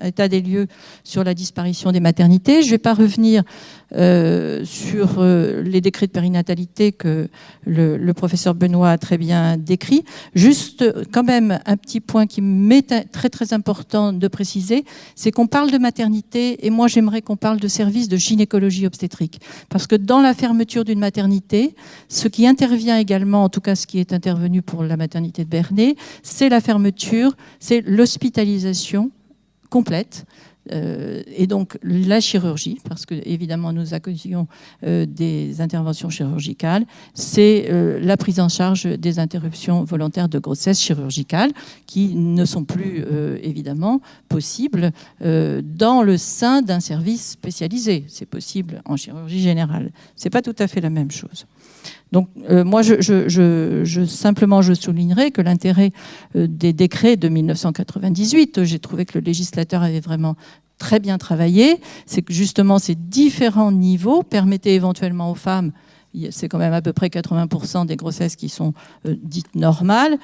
état des lieux sur la disparition des maternités. Je ne vais pas revenir sur les décrets de périnatalité que le professeur Benoît a très bien décrit. Juste quand même un petit point qui m'est très très important de préciser, c'est qu'on parle de maternité et moi j'aimerais qu'on parle de service de gynécologie obstétrique. Parce que dans la fermeture d'une maternité, ce qui intervient également, en tout cas ce qui est intervenu pour la maternité de Bernay, c'est la fermeture, c'est l'hospitalisation complète. Et donc la chirurgie, parce que évidemment nous accueillons des interventions chirurgicales, c'est la prise en charge des interruptions volontaires de grossesse chirurgicales qui ne sont plus évidemment possibles dans le sein d'un service spécialisé. C'est possible en chirurgie générale. C'est pas tout à fait la même chose. Donc moi, simplement, je soulignerai que l'intérêt des décrets de 1998, j'ai trouvé que le législateur avait vraiment très bien travaillé, c'est que justement ces différents niveaux permettaient éventuellement aux femmes, c'est quand même à peu près 80% des grossesses qui sont dites normales,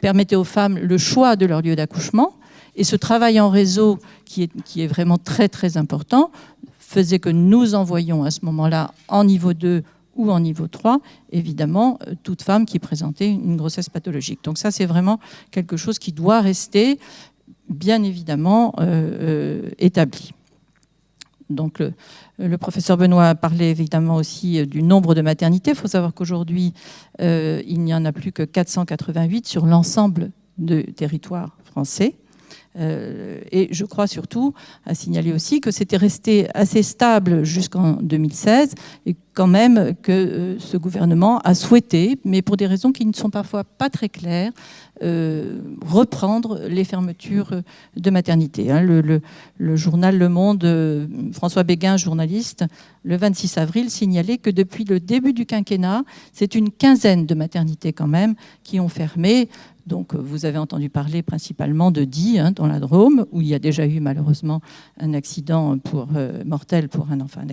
permettaient aux femmes le choix de leur lieu d'accouchement. Et ce travail en réseau, qui est vraiment très très important, faisait que nous envoyions à ce moment-là en niveau 2 ou en niveau 3, évidemment, toute femme qui présentait une grossesse pathologique. Donc ça, c'est vraiment quelque chose qui doit rester, bien évidemment, établi. Donc le professeur Benoît a parlé évidemment aussi du nombre de maternités. Il faut savoir qu'aujourd'hui, il n'y en a plus que 488 sur l'ensemble du territoire français. Et je crois surtout à signaler aussi que c'était resté assez stable jusqu'en 2016 et quand même que ce gouvernement a souhaité, mais pour des raisons qui ne sont parfois pas très claires, reprendre les fermetures de maternité. Le journal Le Monde, François Béguin, journaliste, le 26 avril, signalait que depuis le début du quinquennat, c'est une quinzaine de maternités quand même qui ont fermé. Donc, vous avez entendu parler principalement de Die, dans la Drôme, où il y a déjà eu malheureusement un accident mortel pour un enfant, un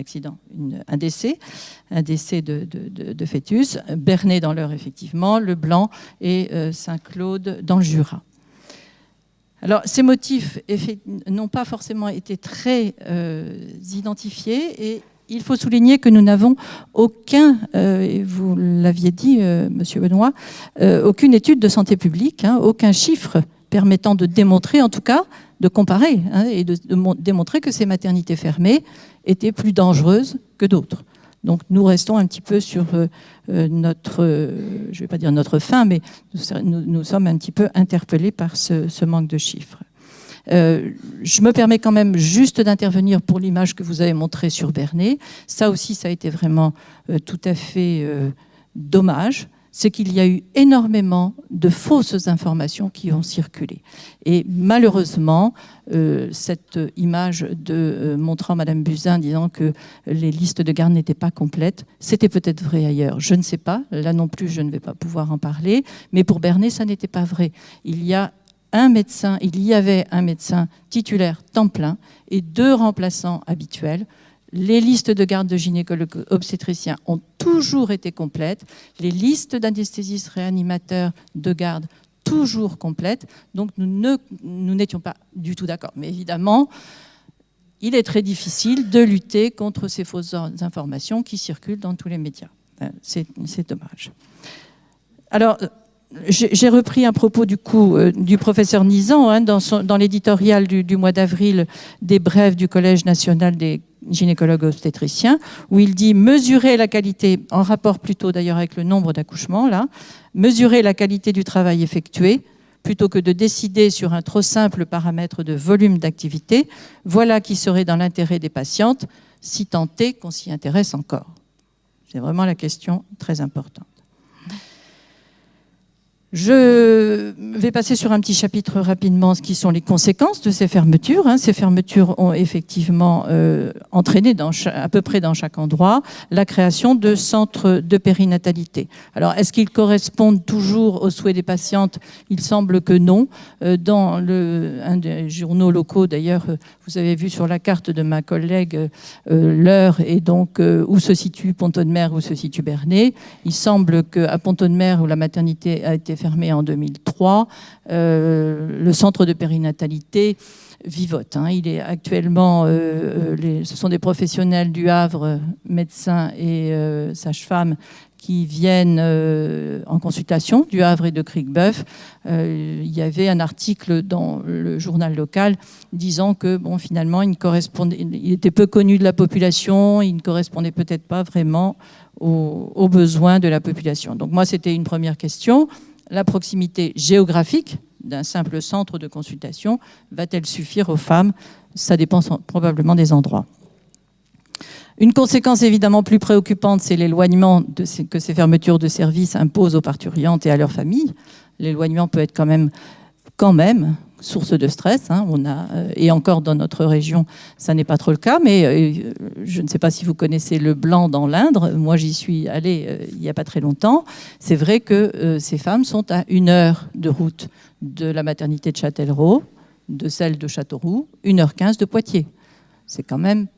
décès de fœtus. Bernay dans l'Eure, effectivement, Le Blanc et Saint-Claude dans le Jura. Alors, ces motifs n'ont pas forcément été très identifiés et il faut souligner que nous n'avons aucun, et vous l'aviez dit, Monsieur Benoît, aucune étude de santé publique, aucun chiffre permettant de démontrer, en tout cas, de comparer et de démontrer que ces maternités fermées étaient plus dangereuses que d'autres. Donc nous restons un petit peu sur notre, je ne vais pas dire notre faim, mais nous sommes un petit peu interpellés par ce manque de chiffres. Je me permets quand même juste d'intervenir pour l'image que vous avez montrée sur Bernay. Ça aussi, ça a été vraiment tout à fait dommage. C'est qu'il y a eu énormément de fausses informations qui ont circulé. Et malheureusement, cette image montrant Madame Buzyn disant que les listes de garde n'étaient pas complètes, c'était peut-être vrai ailleurs. Je ne sais pas. Là non plus, je ne vais pas pouvoir en parler. Mais pour Bernay, ça n'était pas vrai. Il y avait un médecin titulaire temps plein et 2 remplaçants habituels. Les listes de garde de gynécologues obstétriciens ont toujours été complètes. Les listes d'anesthésistes réanimateurs de garde toujours complètes. Donc nous n'étions pas du tout d'accord. Mais évidemment, il est très difficile de lutter contre ces fausses informations qui circulent dans tous les médias. C'est dommage. Alors, j'ai repris un propos du professeur Nizan dans l'éditorial du mois d'avril des brèves du Collège national des gynécologues obstétriciens, où il dit mesurer la qualité, en rapport plutôt d'ailleurs avec le nombre d'accouchements, mesurer la qualité du travail effectué plutôt que de décider sur un trop simple paramètre de volume d'activité, voilà qui serait dans l'intérêt des patientes, si tant est qu'on s'y intéresse encore. C'est vraiment la question très importante. Je vais passer sur un petit chapitre rapidement, ce qui sont les conséquences de ces fermetures. Ces fermetures ont effectivement entraîné à peu près dans chaque endroit la création de centres de périnatalité. Alors, est-ce qu'ils correspondent toujours aux souhaits des patientes ? Il semble que non. Dans un des journaux locaux, d'ailleurs, vous avez vu sur la carte de ma collègue l'heure et donc où se situe Pont-Audemer, où se situe Bernay. Il semble qu'à Pont-Audemer, où la maternité a été fermé en 2003, le centre de périnatalité vivote. Il est actuellement, ce sont des professionnels du Havre, médecins et sages-femmes, qui viennent en consultation du Havre et de Cricbeuf. Il y avait un article dans le journal local disant que finalement, il était peu connu de la population, il ne correspondait peut-être pas vraiment aux besoins de la population. Donc moi, c'était une première question. La proximité géographique d'un simple centre de consultation va-t-elle suffire aux femmes ? Ça dépend probablement des endroits. Une conséquence évidemment plus préoccupante, c'est l'éloignement que ces fermetures de services imposent aux parturientes et à leurs familles. L'éloignement peut être quand même source de stress. Et encore dans notre région, ça n'est pas trop le cas. Mais je ne sais pas si vous connaissez Le Blanc dans l'Indre. Moi, j'y suis allée il n'y a pas très longtemps. C'est vrai que ces femmes sont à 1 heure de route de la maternité de Châtellerault. de celle de Châteauroux, 1h15 de Poitiers. C'est quand même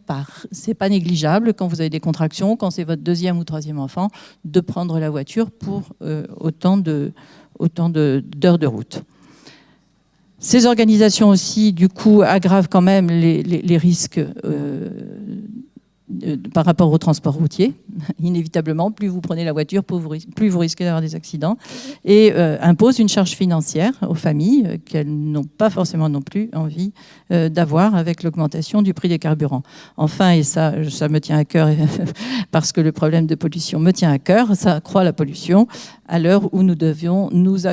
c'est pas négligeable quand vous avez des contractions, quand c'est votre deuxième ou troisième enfant, de prendre la voiture pour autant d'heures de route. Ces organisations aussi, du coup, aggravent quand même les risques par rapport au transport routier. Inévitablement, plus vous prenez la voiture, plus vous risquez d'avoir des accidents, et imposent une charge financière aux familles qu'elles n'ont pas forcément non plus envie d'avoir avec l'augmentation du prix des carburants. Enfin, et ça me tient à cœur parce que le problème de pollution me tient à cœur, ça accroît la pollution à l'heure où nous devions nous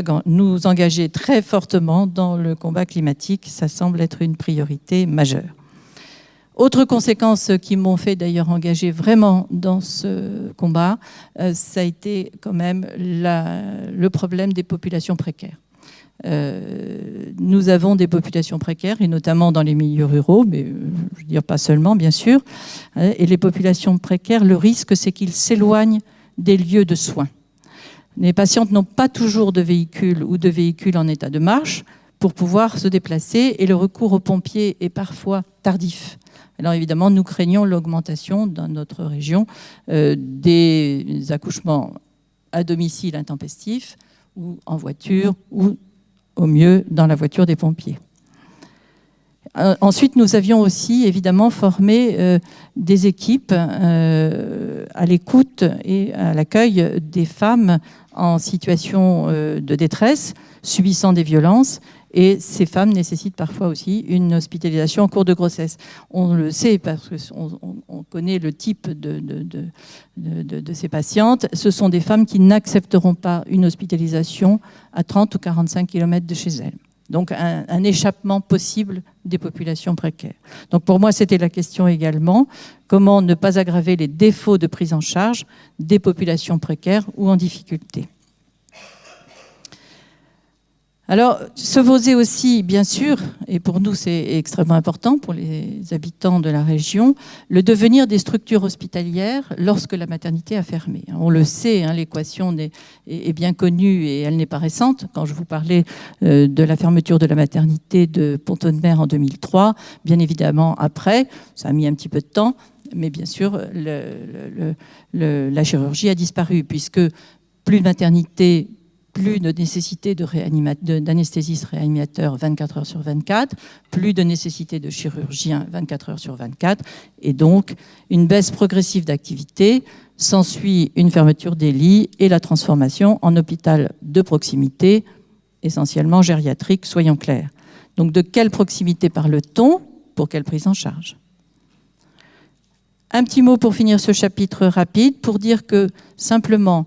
engager très fortement dans le combat climatique. Ça semble être une priorité majeure. Autre conséquence qui m'ont fait d'ailleurs engager vraiment dans ce combat, ça a été quand même le problème des populations précaires. Nous avons des populations précaires, et notamment dans les milieux ruraux, mais je veux dire pas seulement, bien sûr. Et les populations précaires, le risque, c'est qu'ils s'éloignent des lieux de soins. Les patientes n'ont pas toujours de véhicule ou de véhicules en état de marche pour pouvoir se déplacer, et le recours aux pompiers est parfois tardif. Alors évidemment, nous craignons l'augmentation dans notre région des accouchements à domicile intempestifs ou en voiture ou au mieux dans la voiture des pompiers. Ensuite, nous avions aussi évidemment formé des équipes à l'écoute et à l'accueil des femmes en situation de détresse, subissant des violences. Et ces femmes nécessitent parfois aussi une hospitalisation en cours de grossesse. On le sait parce qu'on connaît le type de ces patientes. Ce sont des femmes qui n'accepteront pas une hospitalisation à 30 ou 45 km de chez elles. Donc un échappement possible des populations précaires. Donc pour moi, c'était la question également, comment ne pas aggraver les défauts de prise en charge des populations précaires ou en difficulté. Alors, se poser aussi, bien sûr, et pour nous c'est extrêmement important, pour les habitants de la région, le devenir des structures hospitalières lorsque la maternité a fermé. On le sait, hein, l'équation est bien connue et elle n'est pas récente. Quand je vous parlais de la fermeture de la maternité de Pont-Audemer en 2003, bien évidemment après, ça a mis un petit peu de temps, mais bien sûr, la chirurgie a disparu, puisque plus de maternité, plus de nécessité d'anesthésiste réanimateur 24 heures sur 24, plus de nécessité de chirurgien 24 heures sur 24, et donc une baisse progressive d'activité. S'ensuit une fermeture des lits et la transformation en hôpital de proximité, essentiellement gériatrique, soyons clairs. Donc de quelle proximité parle-t-on? Pour quelle prise en charge? Un petit mot pour finir ce chapitre rapide, pour dire que simplement,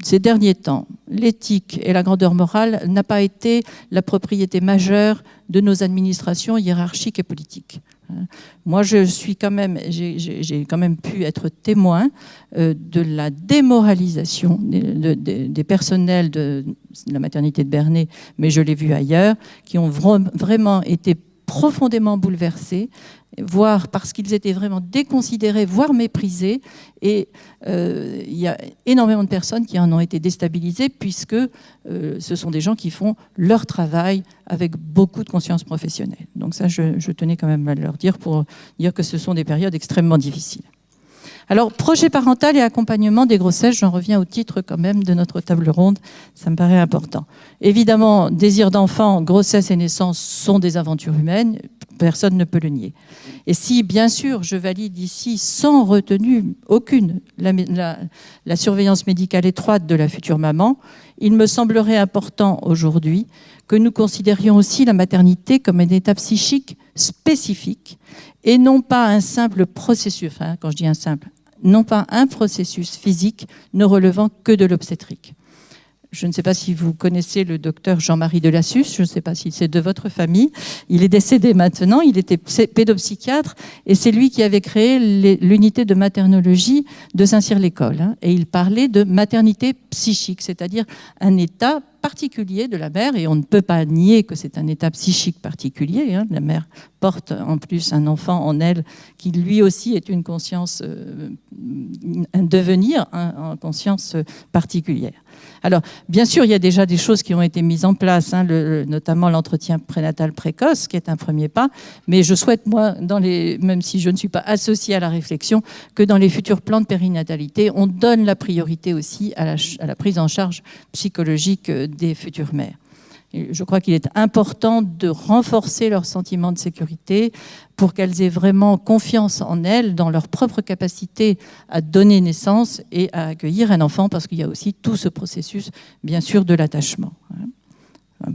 ces derniers temps, l'éthique et la grandeur morale n'a pas été la propriété majeure de nos administrations hiérarchiques et politiques. Moi, j'ai quand même pu être témoin de la démoralisation des personnels de la maternité de Bernay, mais je l'ai vu ailleurs, qui ont vraiment été profondément bouleversés, voire parce qu'ils étaient vraiment déconsidérés, voire méprisés. Et il y a énormément de personnes qui en ont été déstabilisées, puisque ce sont des gens qui font leur travail avec beaucoup de conscience professionnelle. Donc ça, je tenais quand même à leur dire, pour dire que ce sont des périodes extrêmement difficiles. Alors, projet parental et accompagnement des grossesses, j'en reviens au titre quand même de notre table ronde, ça me paraît important. Évidemment, désir d'enfant, grossesse et naissance sont des aventures humaines, personne ne peut le nier. Et si, bien sûr, je valide ici sans retenue aucune la surveillance médicale étroite de la future maman, il me semblerait important aujourd'hui que nous considérions aussi la maternité comme un état psychique spécifique et non pas un simple processus, enfin, quand je dis un simple, non pas un processus physique ne relevant que de l'obstétrique. Je ne sais pas si vous connaissez le docteur Jean-Marie Delassus, je ne sais pas si c'est de votre famille. Il est décédé maintenant, il était pédopsychiatre et c'est lui qui avait créé l'unité de maternologie de Saint-Cyr-l'École. Et il parlait de maternité psychique, c'est-à-dire un état particulier de la mère, et on ne peut pas nier que c'est un état psychique particulier. La mère porte en plus un enfant en elle qui lui aussi est une conscience, un devenir en conscience particulière. Alors, bien sûr, il y a déjà des choses qui ont été mises en place, notamment l'entretien prénatal précoce, qui est un premier pas, mais je souhaite, moi, même si je ne suis pas associée à la réflexion, que dans les futurs plans de périnatalité, on donne la priorité aussi à la prise en charge psychologique des futures mères. Je crois qu'il est important de renforcer leur sentiment de sécurité pour qu'elles aient vraiment confiance en elles, dans leur propre capacité à donner naissance et à accueillir un enfant, parce qu'il y a aussi tout ce processus, bien sûr, de l'attachement.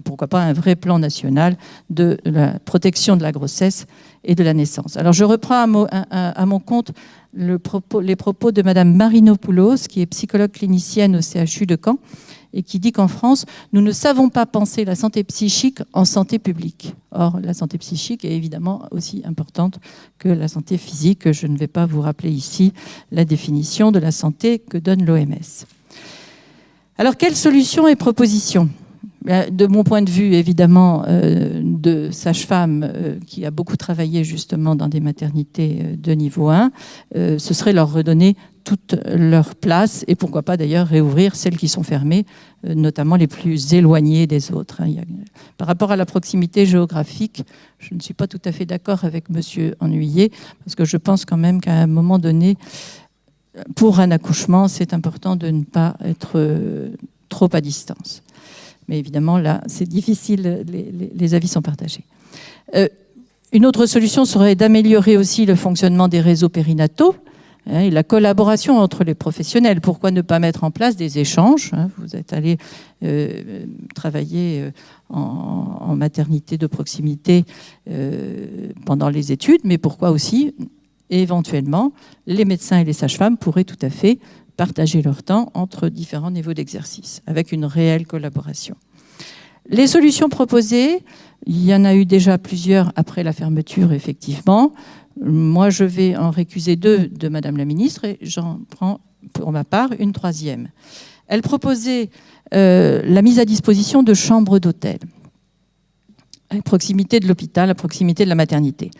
Pourquoi pas un vrai plan national de la protection de la grossesse et de la naissance. Alors je reprends à mon compte les propos de Madame Marinopoulos, qui est psychologue clinicienne au CHU de Caen, et qui dit qu'en France, nous ne savons pas penser la santé psychique en santé publique. Or, la santé psychique est évidemment aussi importante que la santé physique. Je ne vais pas vous rappeler ici la définition de la santé que donne l'OMS. Alors, quelles solutions et propositions ? De mon point de vue, évidemment, de sage-femme qui a beaucoup travaillé justement dans des maternités de niveau 1, ce serait leur redonner toute leur place et pourquoi pas d'ailleurs réouvrir celles qui sont fermées, notamment les plus éloignées des autres. Par rapport à la proximité géographique, je ne suis pas tout à fait d'accord avec Monsieur Ennuyé, parce que je pense quand même qu'à un moment donné, pour un accouchement, c'est important de ne pas être trop à distance. Mais évidemment, là, c'est difficile, les avis sont partagés. Une autre solution serait d'améliorer aussi le fonctionnement des réseaux périnataux et la collaboration entre les professionnels. Pourquoi ne pas mettre en place des échanges ? Vous êtes allé travailler en maternité de proximité pendant les études, mais pourquoi aussi, éventuellement, les médecins et les sages-femmes pourraient tout à fait partager leur temps entre différents niveaux d'exercice, avec une réelle collaboration. Les solutions proposées, il y en a eu déjà plusieurs après la fermeture, effectivement. Moi, je vais en récuser 2 de Madame la Ministre et j'en prends pour ma part une 3e. Elle proposait la mise à disposition de chambres d'hôtel à proximité de l'hôpital, à proximité de la maternité.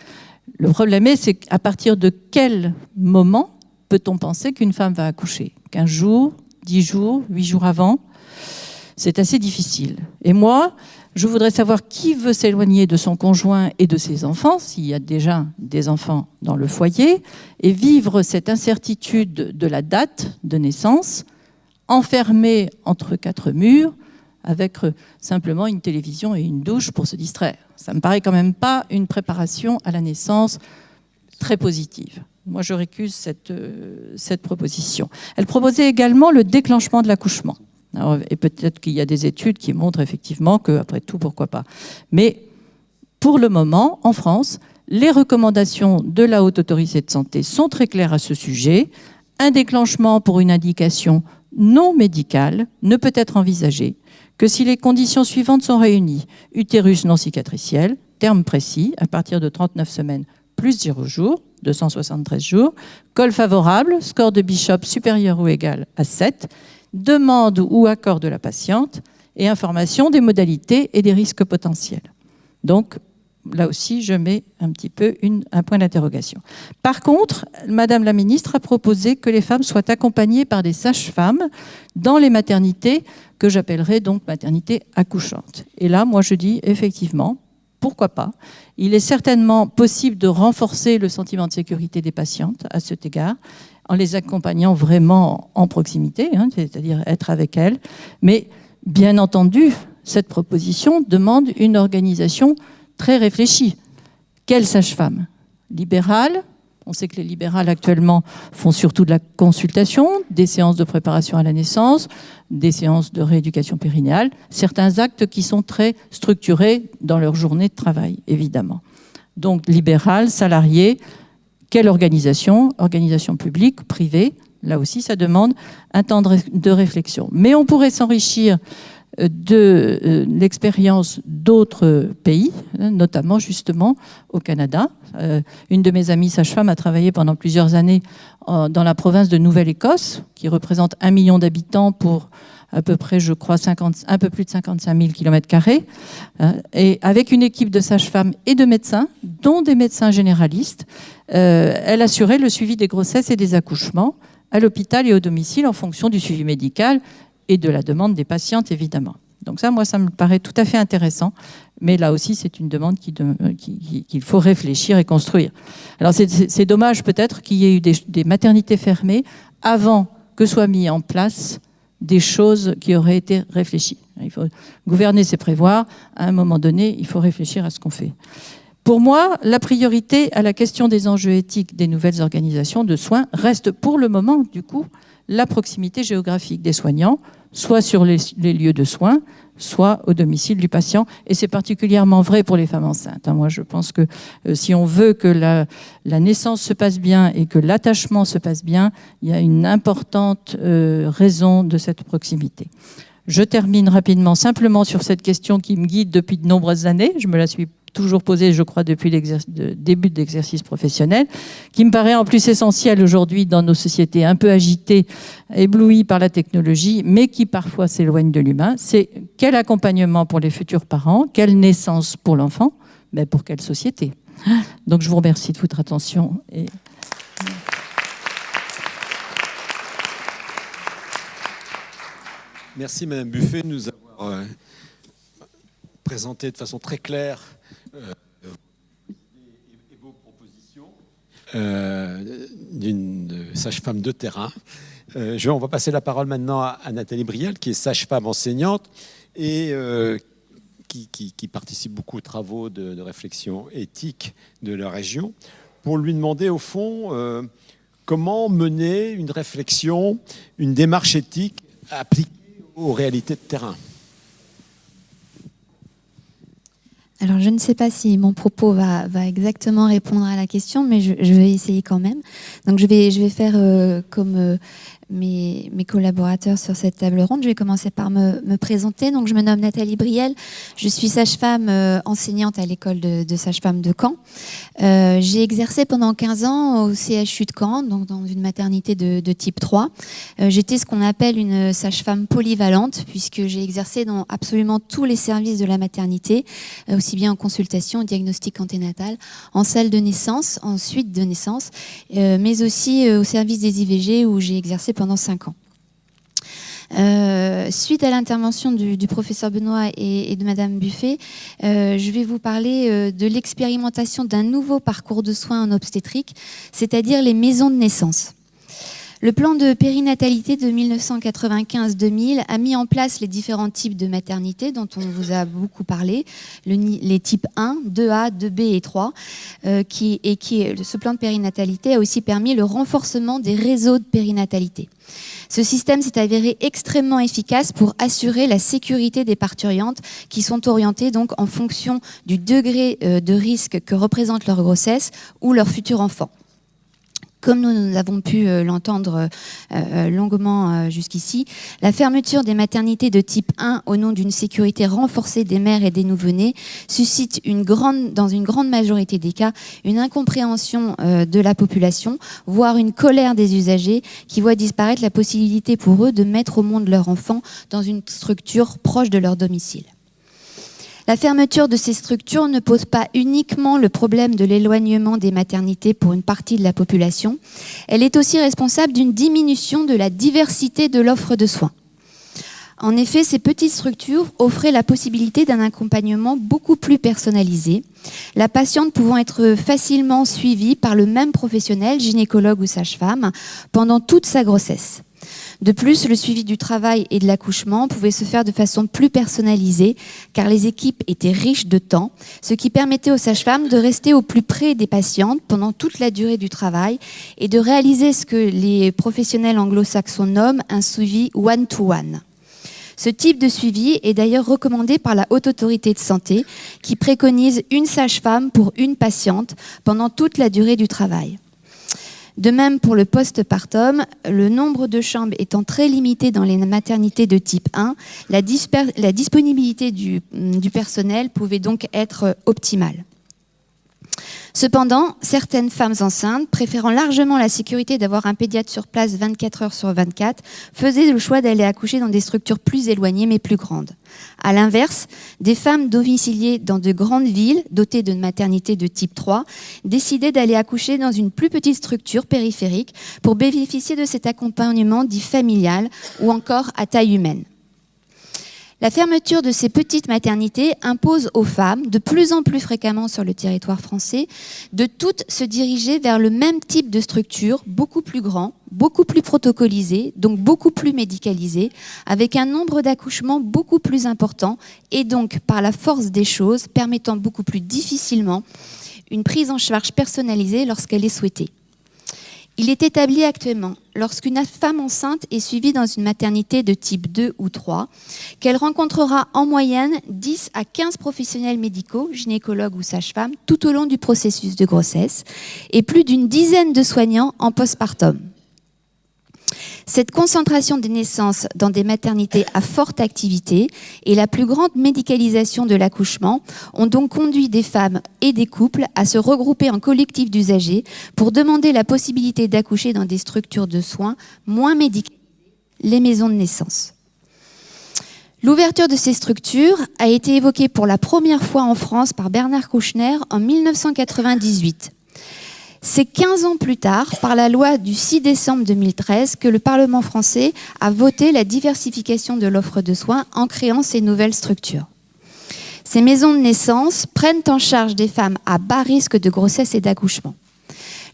Le problème c'est qu'à partir de quel moment peut-on penser qu'une femme va accoucher ? 15 jours, 10 jours, 8 jours avant ? C'est assez difficile. Et moi, je voudrais savoir qui veut s'éloigner de son conjoint et de ses enfants, s'il y a déjà des enfants dans le foyer, et vivre cette incertitude de la date de naissance, enfermée entre 4 murs, avec simplement une télévision et une douche pour se distraire. Ça me paraît quand même pas une préparation à la naissance très positive. Moi, je récuse cette proposition. Elle proposait également le déclenchement de l'accouchement. Alors, et peut-être qu'il y a des études qui montrent effectivement que, après tout, pourquoi pas. Mais pour le moment, en France, les recommandations de la Haute Autorité de Santé sont très claires à ce sujet. Un déclenchement pour une indication non médicale ne peut être envisagé que si les conditions suivantes sont réunies. Utérus non cicatriciel, terme précis, à partir de 39 semaines plus 0 jours, 273 jours, col favorable, score de Bishop supérieur ou égal à 7, demande ou accord de la patiente et information des modalités et des risques potentiels. Donc, là aussi, je mets un petit peu un point d'interrogation. Par contre, Madame la Ministre a proposé que les femmes soient accompagnées par des sages-femmes dans les maternités que j'appellerais donc maternités accouchantes. Et là, moi, je dis effectivement, pourquoi pas ? Il est certainement possible de renforcer le sentiment de sécurité des patientes à cet égard, en les accompagnant vraiment en proximité, c'est-à-dire être avec elles. Mais bien entendu, cette proposition demande une organisation très réfléchie. Quelle sage-femme ? Libérale ? On sait que les libérales actuellement font surtout de la consultation, des séances de préparation à la naissance, des séances de rééducation périnéale, certains actes qui sont très structurés dans leur journée de travail, évidemment. Donc libérale, salariée, quelle organisation ? Organisation publique, privée. Là aussi, ça demande un temps de réflexion. Mais on pourrait s'enrichir de l'expérience d'autres pays, notamment justement au Canada. Une de mes amies sage-femme a travaillé pendant plusieurs années dans la province de Nouvelle-Écosse, qui représente 1 million d'habitants pour à peu près, je crois, un peu plus de 55 000 km², et avec une équipe de sages-femmes et de médecins, dont des médecins généralistes. Elle assurait le suivi des grossesses et des accouchements à l'hôpital et au domicile en fonction du suivi médical et de la demande des patientes, évidemment. Donc ça, moi, ça me paraît tout à fait intéressant. Mais là aussi, c'est une demande qu'il faut réfléchir et construire. Alors, c'est dommage peut-être qu'il y ait eu des maternités fermées avant que soient mis en place des choses qui auraient été réfléchies. Il faut gouverner, c'est prévoir. À un moment donné, il faut réfléchir à ce qu'on fait. Pour moi, la priorité à la question des enjeux éthiques des nouvelles organisations de soins reste pour le moment, du coup, la proximité géographique des soignants, soit sur les lieux de soins, soit au domicile du patient. Et c'est particulièrement vrai pour les femmes enceintes. Moi, je pense que si on veut que la naissance se passe bien et que l'attachement se passe bien, il y a une importante raison de cette proximité. Je termine rapidement, simplement sur cette question qui me guide depuis de nombreuses années. Je me la suis toujours posée, je crois, depuis le début de l'exercice professionnel, qui me paraît en plus essentielle aujourd'hui dans nos sociétés un peu agitées, éblouies par la technologie, mais qui parfois s'éloignent de l'humain. C'est quel accompagnement pour les futurs parents, quelle naissance pour l'enfant, mais pour quelle société. Donc je vous remercie de votre attention. Merci Madame Buffet de nous avoir présenté de façon très claire et vos propositions d'une sage-femme de terrain. On va passer la parole maintenant à Nathalie Briel, qui est sage-femme enseignante et qui participe beaucoup aux travaux de réflexion éthique de la région, pour lui demander au fond comment mener une réflexion, une démarche éthique appliquée aux réalités de terrain. Alors, je ne sais pas si mon propos va exactement répondre à la question, mais je vais essayer quand même. Donc, je vais faire comme mes collaborateurs sur cette table ronde. Je vais commencer par me présenter. Donc, je me nomme Nathalie Briel. Je suis sage-femme enseignante à l'école de sage-femme de Caen. J'ai exercé pendant 15 ans au CHU de Caen, donc dans une maternité de type 3. J'étais ce qu'on appelle une sage-femme polyvalente, puisque j'ai exercé dans absolument tous les services de la maternité, aussi bien en consultation, diagnostic anténatal, en salle de naissance, en suite de naissance, mais aussi au service des IVG où j'ai exercé pendant 5 ans. Suite à l'intervention du professeur Benoît et de Madame Buffet, je vais vous parler de l'expérimentation d'un nouveau parcours de soins en obstétrique, c'est-à-dire les maisons de naissance. Le plan de périnatalité de 1995-2000 a mis en place les différents types de maternité dont on vous a beaucoup parlé, les types 1, 2A, 2B et 3, ce plan de périnatalité a aussi permis le renforcement des réseaux de périnatalité. Ce système s'est avéré extrêmement efficace pour assurer la sécurité des parturientes qui sont orientées donc en fonction du degré de risque que représente leur grossesse ou leur futur enfant. Comme nous avons pu l'entendre longuement jusqu'ici, la fermeture des maternités de type 1 au nom d'une sécurité renforcée des mères et des nouveau-nés suscite dans une grande majorité des cas une incompréhension de la population, voire une colère des usagers qui voient disparaître la possibilité pour eux de mettre au monde leur enfant dans une structure proche de leur domicile. La fermeture de ces structures ne pose pas uniquement le problème de l'éloignement des maternités pour une partie de la population, elle est aussi responsable d'une diminution de la diversité de l'offre de soins. En effet, ces petites structures offraient la possibilité d'un accompagnement beaucoup plus personnalisé, la patiente pouvant être facilement suivie par le même professionnel, gynécologue ou sage-femme, pendant toute sa grossesse. De plus, le suivi du travail et de l'accouchement pouvait se faire de façon plus personnalisée car les équipes étaient riches de temps, ce qui permettait aux sages-femmes de rester au plus près des patientes pendant toute la durée du travail et de réaliser ce que les professionnels anglo-saxons nomment un suivi one-to-one. Ce type de suivi est d'ailleurs recommandé par la Haute Autorité de Santé qui préconise une sage-femme pour une patiente pendant toute la durée du travail. De même pour le postpartum, le nombre de chambres étant très limité dans les maternités de type 1, la disponibilité du personnel pouvait donc être optimale. Cependant, certaines femmes enceintes, préférant largement la sécurité d'avoir un pédiatre sur place 24 heures sur 24, faisaient le choix d'aller accoucher dans des structures plus éloignées mais plus grandes. À l'inverse, des femmes domiciliées dans de grandes villes, dotées de maternités de type 3, décidaient d'aller accoucher dans une plus petite structure périphérique pour bénéficier de cet accompagnement dit familial ou encore à taille humaine. La fermeture de ces petites maternités impose aux femmes, de plus en plus fréquemment sur le territoire français, de toutes se diriger vers le même type de structure, beaucoup plus grand, beaucoup plus protocolisé, donc beaucoup plus médicalisé, avec un nombre d'accouchements beaucoup plus important et donc, par la force des choses, permettant beaucoup plus difficilement une prise en charge personnalisée lorsqu'elle est souhaitée. Il est établi actuellement, lorsqu'une femme enceinte est suivie dans une maternité de type 2 ou 3, qu'elle rencontrera en moyenne 10 à 15 professionnels médicaux, gynécologues ou sages-femmes, tout au long du processus de grossesse, et plus d'une dizaine de soignants en postpartum. Cette concentration des naissances dans des maternités à forte activité et la plus grande médicalisation de l'accouchement ont donc conduit des femmes et des couples à se regrouper en collectifs d'usagers pour demander la possibilité d'accoucher dans des structures de soins moins médicalisées, les maisons de naissance. L'ouverture de ces structures a été évoquée pour la première fois en France par Bernard Kouchner en 1998. C'est 15 ans plus tard, par la loi du 6 décembre 2013, que le Parlement français a voté la diversification de l'offre de soins en créant ces nouvelles structures. Ces maisons de naissance prennent en charge des femmes à bas risque de grossesse et d'accouchement.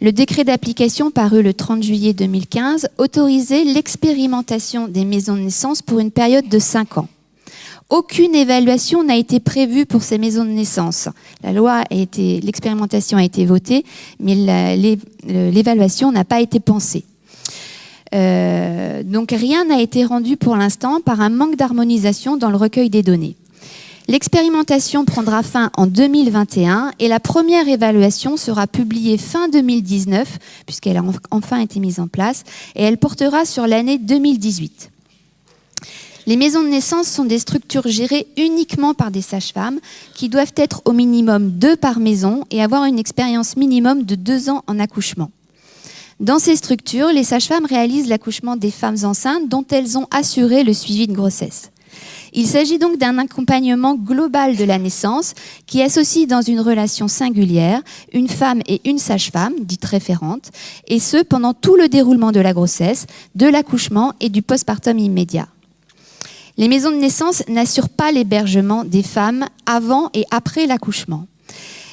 Le décret d'application paru le 30 juillet 2015 autorisait l'expérimentation des maisons de naissance pour une période de 5 ans. Aucune évaluation n'a été prévue pour ces maisons de naissance. L'expérimentation a été votée, mais l'évaluation n'a pas été pensée. Donc rien n'a été rendu pour l'instant par un manque d'harmonisation dans le recueil des données. L'expérimentation prendra fin en 2021 et la première évaluation sera publiée fin 2019, puisqu'elle a enfin été mise en place, et elle portera sur l'année 2018. Les maisons de naissance sont des structures gérées uniquement par des sages-femmes qui doivent être au minimum 2 par maison et avoir une expérience minimum de 2 ans en accouchement. Dans ces structures, les sages-femmes réalisent l'accouchement des femmes enceintes dont elles ont assuré le suivi de grossesse. Il s'agit donc d'un accompagnement global de la naissance qui associe dans une relation singulière une femme et une sage-femme, dite référente, et ce pendant tout le déroulement de la grossesse, de l'accouchement et du postpartum immédiat. Les maisons de naissance n'assurent pas l'hébergement des femmes avant et après l'accouchement.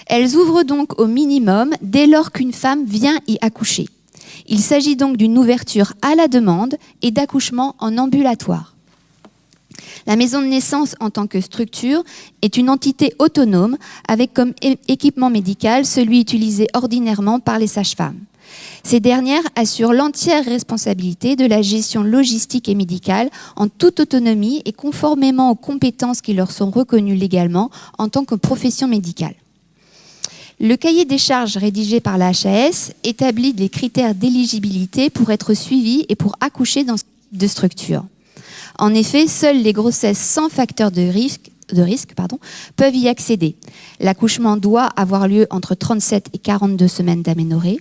Elles ouvrent donc au minimum dès lors qu'une femme vient y accoucher. Il s'agit donc d'une ouverture à la demande et d'accouchement en ambulatoire. La maison de naissance en tant que structure est une entité autonome avec comme équipement médical celui utilisé ordinairement par les sages-femmes. Ces dernières assurent l'entière responsabilité de la gestion logistique et médicale en toute autonomie et conformément aux compétences qui leur sont reconnues légalement en tant que profession médicale. Le cahier des charges rédigé par la HAS établit les critères d'éligibilité pour être suivi et pour accoucher dans ce type de structure. En effet, seules les grossesses sans facteur de risque peuvent y accéder. L'accouchement doit avoir lieu entre 37 et 42 semaines d'aménorrhée.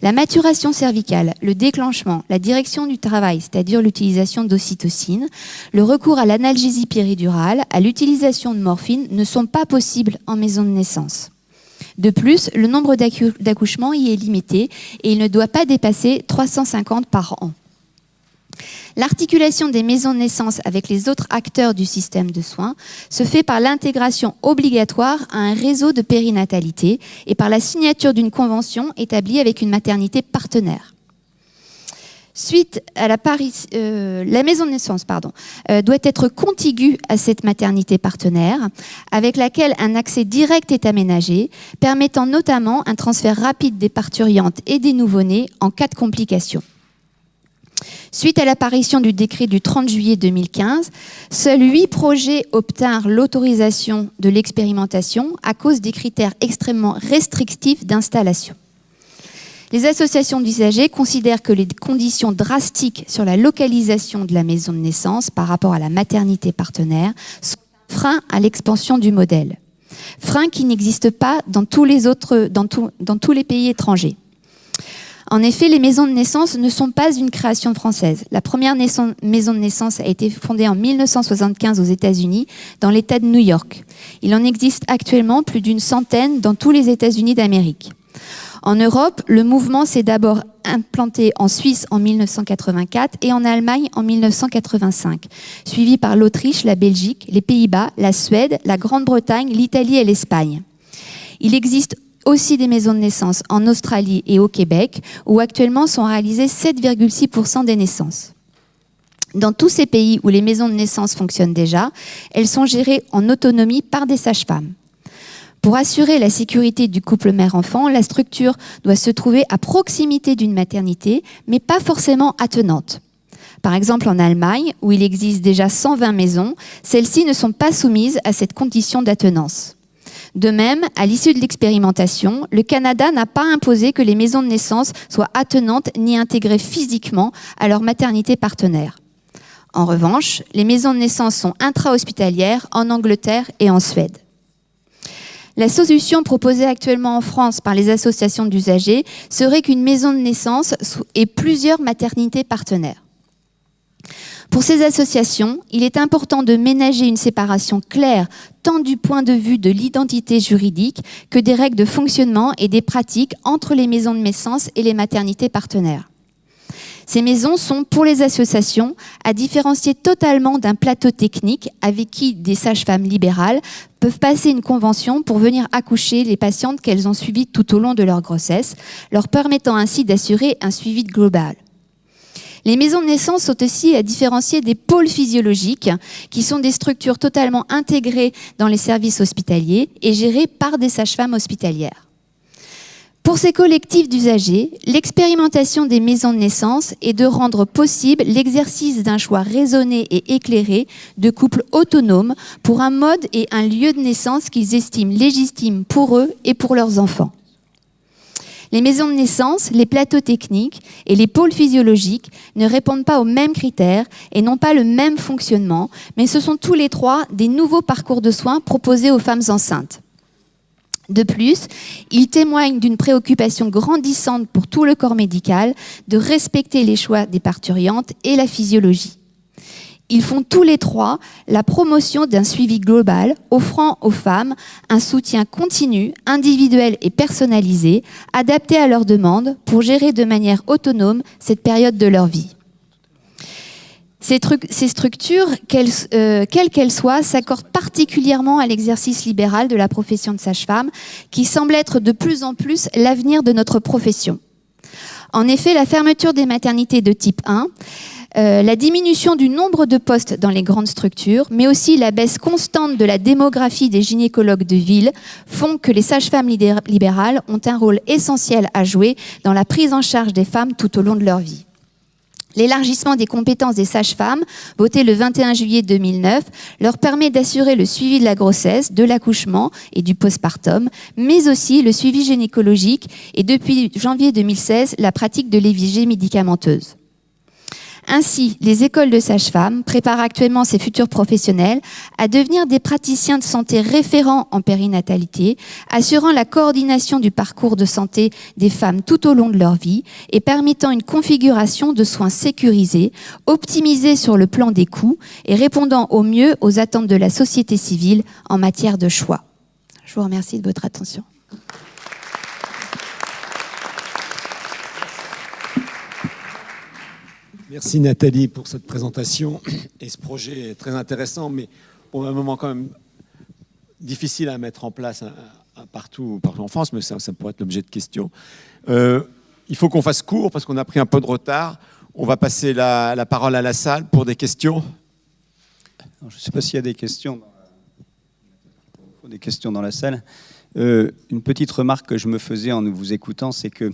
La maturation cervicale, le déclenchement, la direction du travail, c'est-à-dire l'utilisation d'ocytocine, le recours à l'analgésie péridurale, à l'utilisation de morphine ne sont pas possibles en maison de naissance. De plus, le nombre d'accouchements y est limité et il ne doit pas dépasser 350 par an. L'articulation des maisons de naissance avec les autres acteurs du système de soins se fait par l'intégration obligatoire à un réseau de périnatalité et par la signature d'une convention établie avec une maternité partenaire. Suite à la maison de naissance doit être contiguë à cette maternité partenaire, avec laquelle un accès direct est aménagé, permettant notamment un transfert rapide des parturientes et des nouveau-nés en cas de complications. Suite à l'apparition du décret du 30 juillet 2015, seuls 8 projets obtinrent l'autorisation de l'expérimentation à cause des critères extrêmement restrictifs d'installation. Les associations d'usagers considèrent que les conditions drastiques sur la localisation de la maison de naissance par rapport à la maternité partenaire sont un frein à l'expansion du modèle. frein qui n'existe pas dans tous les pays étrangers. En effet, les maisons de naissance ne sont pas une création française. La première maison de naissance a été fondée en 1975 aux États-Unis, dans l'État de New York. Il en existe actuellement plus d'une centaine dans tous les États-Unis d'Amérique. En Europe, le mouvement s'est d'abord implanté en Suisse en 1984 et en Allemagne en 1985, suivi par l'Autriche, la Belgique, les Pays-Bas, la Suède, la Grande-Bretagne, l'Italie et l'Espagne. Il existe aussi des maisons de naissance en Australie et au Québec, où actuellement sont réalisées 7,6% des naissances. Dans tous ces pays où les maisons de naissance fonctionnent déjà, elles sont gérées en autonomie par des sages-femmes. Pour assurer la sécurité du couple mère-enfant, la structure doit se trouver à proximité d'une maternité, mais pas forcément attenante. Par exemple, en Allemagne, où il existe déjà 120 maisons, celles-ci ne sont pas soumises à cette condition d'attenance. De même, à l'issue de l'expérimentation, le Canada n'a pas imposé que les maisons de naissance soient attenantes ni intégrées physiquement à leur maternité partenaire. En revanche, les maisons de naissance sont intra-hospitalières en Angleterre et en Suède. La solution proposée actuellement en France par les associations d'usagers serait qu'une maison de naissance ait plusieurs maternités partenaires. Pour ces associations, il est important de ménager une séparation claire tant du point de vue de l'identité juridique que des règles de fonctionnement et des pratiques entre les maisons de naissance et les maternités partenaires. Ces maisons sont, pour les associations, à différencier totalement d'un plateau technique avec qui des sages-femmes libérales peuvent passer une convention pour venir accoucher les patientes qu'elles ont suivies tout au long de leur grossesse, leur permettant ainsi d'assurer un suivi global. Les maisons de naissance sont aussi à différencier des pôles physiologiques, qui sont des structures totalement intégrées dans les services hospitaliers et gérées par des sages-femmes hospitalières. Pour ces collectifs d'usagers, l'expérimentation des maisons de naissance est de rendre possible l'exercice d'un choix raisonné et éclairé de couples autonomes pour un mode et un lieu de naissance qu'ils estiment légitimes pour eux et pour leurs enfants. Les maisons de naissance, les plateaux techniques et les pôles physiologiques ne répondent pas aux mêmes critères et n'ont pas le même fonctionnement, mais ce sont tous les trois des nouveaux parcours de soins proposés aux femmes enceintes. De plus, ils témoignent d'une préoccupation grandissante pour tout le corps médical de respecter les choix des parturientes et la physiologie. Ils font tous les trois la promotion d'un suivi global, offrant aux femmes un soutien continu, individuel et personnalisé, adapté à leurs demandes pour gérer de manière autonome cette période de leur vie. Ces structures, quelles qu'elles soient, s'accordent particulièrement à l'exercice libéral de la profession de sage-femme, qui semble être de plus en plus l'avenir de notre profession. En effet, la fermeture des maternités de type 1, la diminution du nombre de postes dans les grandes structures, mais aussi la baisse constante de la démographie des gynécologues de ville font que les sages-femmes libérales ont un rôle essentiel à jouer dans la prise en charge des femmes tout au long de leur vie. L'élargissement des compétences des sages-femmes, voté le 21 juillet 2009, leur permet d'assurer le suivi de la grossesse, de l'accouchement et du postpartum, mais aussi le suivi gynécologique et depuis janvier 2016, la pratique de l'IVG médicamenteuse. Ainsi, les écoles de sages-femmes préparent actuellement ces futurs professionnels à devenir des praticiens de santé référents en périnatalité, assurant la coordination du parcours de santé des femmes tout au long de leur vie et permettant une configuration de soins sécurisés, optimisés sur le plan des coûts et répondant au mieux aux attentes de la société civile en matière de choix. Je vous remercie de votre attention. Merci Nathalie pour cette présentation et ce projet est très intéressant, mais pour un moment quand même difficile à mettre en place partout en France, mais ça pourrait être l'objet de questions. Il faut qu'on fasse court parce qu'on a pris un peu de retard. On va passer la parole à la salle pour des questions. Je ne sais pas s'il y a des questions dans la salle. Une petite remarque que je me faisais en vous écoutant, c'est que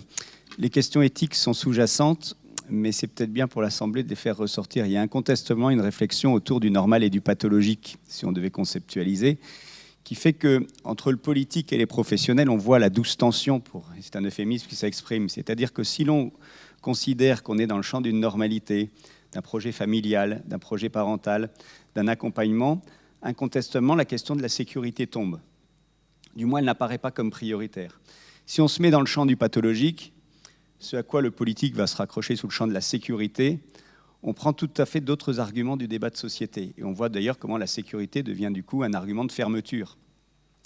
les questions éthiques sont sous-jacentes, mais c'est peut-être bien pour l'Assemblée de les faire ressortir. Il y a incontestablement une réflexion autour du normal et du pathologique, si on devait conceptualiser, qui fait qu'entre le politique et les professionnels, on voit la douce tension, c'est un euphémisme qui s'exprime, c'est-à-dire que si l'on considère qu'on est dans le champ d'une normalité, d'un projet familial, d'un projet parental, d'un accompagnement, incontestablement, la question de la sécurité tombe. Du moins, elle n'apparaît pas comme prioritaire. Si on se met dans le champ du pathologique, ce à quoi le politique va se raccrocher sous le champ de la sécurité, on prend tout à fait d'autres arguments du débat de société. Et on voit d'ailleurs comment la sécurité devient du coup un argument de fermeture.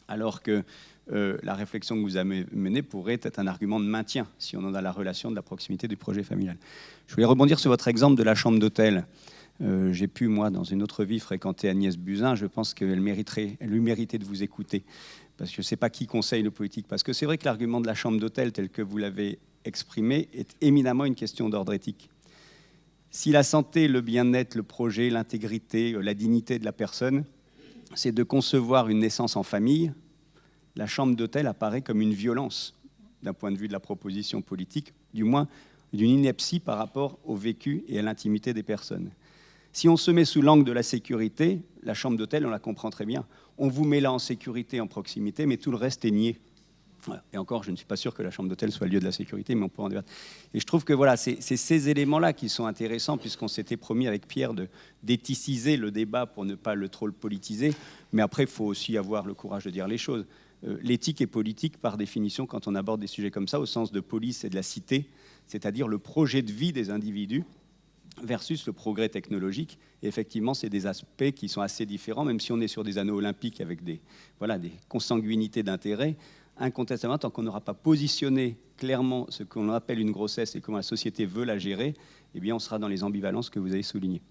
Alors que la réflexion que vous avez menée pourrait être un argument de maintien, si on en a la relation de la proximité du projet familial. Je voulais rebondir sur votre exemple de la chambre d'hôtel. J'ai pu, moi, dans une autre vie, fréquenter Agnès Buzyn. Je pense qu'elle lui méritait de vous écouter. Parce que je ne sais pas qui conseille le politique. Parce que c'est vrai que l'argument de la chambre d'hôtel, tel que vous l'avez exprimé, est éminemment une question d'ordre éthique. Si la santé, le bien-être, le projet, l'intégrité, la dignité de la personne, c'est de concevoir une naissance en famille, la chambre d'hôtel apparaît comme une violence d'un point de vue de la proposition politique, du moins d'une ineptie par rapport au vécu et à l'intimité des personnes. Si on se met sous l'angle de la sécurité, la chambre d'hôtel, on la comprend très bien. On vous met là en sécurité, en proximité, mais tout le reste est nié. Voilà. Et encore, je ne suis pas sûr que la chambre d'hôtel soit le lieu de la sécurité, mais on peut en débattre. Et je trouve que voilà, c'est ces éléments-là qui sont intéressants, puisqu'on s'était promis avec Pierre d'éthiciser le débat pour ne pas trop le politiser. Mais après, il faut aussi avoir le courage de dire les choses. L'éthique est politique par définition quand on aborde des sujets comme ça, au sens de police et de la cité, c'est-à-dire le projet de vie des individus versus le progrès technologique. Et effectivement, c'est des aspects qui sont assez différents, même si on est sur des anneaux olympiques avec des consanguinités d'intérêts. Incontestablement, tant qu'on n'aura pas positionné clairement ce qu'on appelle une grossesse et comment la société veut la gérer, eh bien, on sera dans les ambivalences que vous avez soulignées.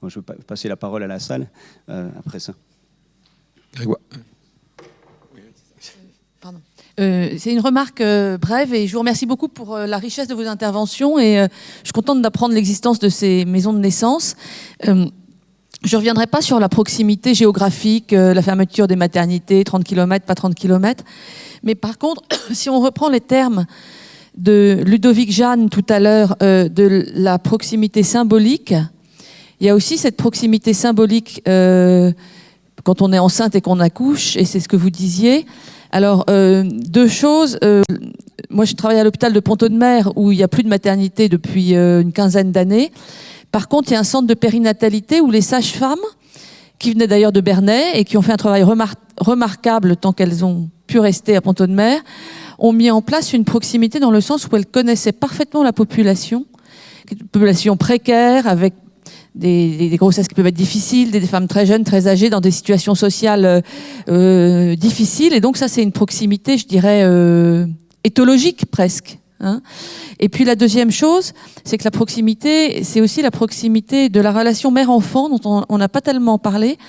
Bon, je vais passer la parole à la salle après ça. Grégoire. Pardon. C'est une remarque brève et je vous remercie beaucoup pour la richesse de vos interventions et je suis contente d'apprendre l'existence de ces maisons de naissance. Je ne reviendrai pas sur la proximité géographique, la fermeture des maternités, 30 km, pas 30 km. Mais par contre, si on reprend les termes de Ludovic Jeanne tout à l'heure, de la proximité symbolique, il y a aussi cette proximité symbolique quand on est enceinte et qu'on accouche, et c'est ce que vous disiez. Alors, deux choses. Moi, je travaille à l'hôpital de Pont-Audemer où il n'y a plus de maternité depuis une quinzaine d'années. Par contre, il y a un centre de périnatalité où les sages-femmes, qui venaient d'ailleurs de Bernay et qui ont fait un travail remarquable tant qu'elles ont pu rester à Pont-Audemer, ont mis en place une proximité dans le sens où elles connaissaient parfaitement la population, une population précaire avec des grossesses qui peuvent être difficiles, des femmes très jeunes, très âgées, dans des situations sociales difficiles. Et donc ça, c'est une proximité, je dirais, éthologique presque. Hein. Et puis la deuxième chose, c'est que la proximité, c'est aussi la proximité de la relation mère-enfant, dont on n'a pas tellement parlé.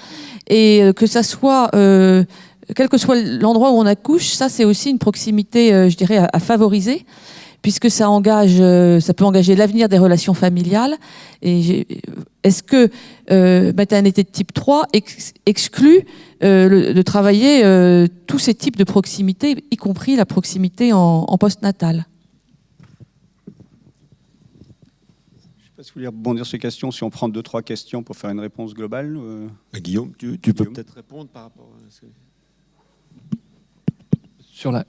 Et que ça soit, quel que soit l'endroit où on accouche, ça c'est aussi une proximité, je dirais, à favoriser, puisque ça peut engager l'avenir des relations familiales. Et est-ce que maternité de type 3 exclut de travailler tous ces types de proximité, y compris la proximité en postnatal? Je ne sais pas si vous voulez rebondir sur ces questions, si on prend 2-3 questions pour faire une réponse globale. Guillaume, tu peux peut-être répondre par rapport à ce que...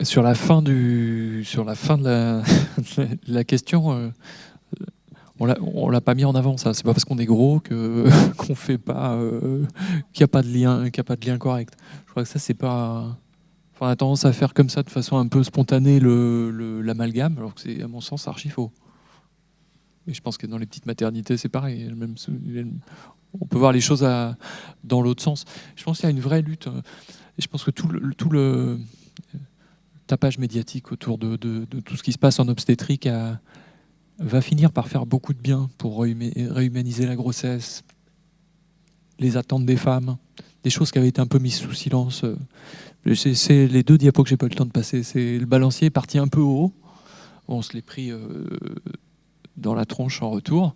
Sur la fin de la question, on l'a pas mis en avant, ça. C'est pas parce qu'on est gros qu'on fait pas qu'il n'y a pas de lien correct. Je crois que ça c'est pas. Enfin, on a tendance à faire comme ça de façon un peu spontanée l'amalgame, alors que c'est à mon sens archi faux. Et je pense que dans les petites maternités c'est pareil. On peut voir les choses dans l'autre sens. Je pense qu'il y a une vraie lutte. Et je pense que tout le tapage médiatique autour de tout ce qui se passe en obstétrique va finir par faire beaucoup de bien pour réhumaniser la grossesse, les attentes des femmes, des choses qui avaient été un peu mises sous silence. C'est les 2 diapos que j'ai pas eu le temps de passer. C'est le balancier est parti un peu haut. On se l'est pris dans la tronche en retour.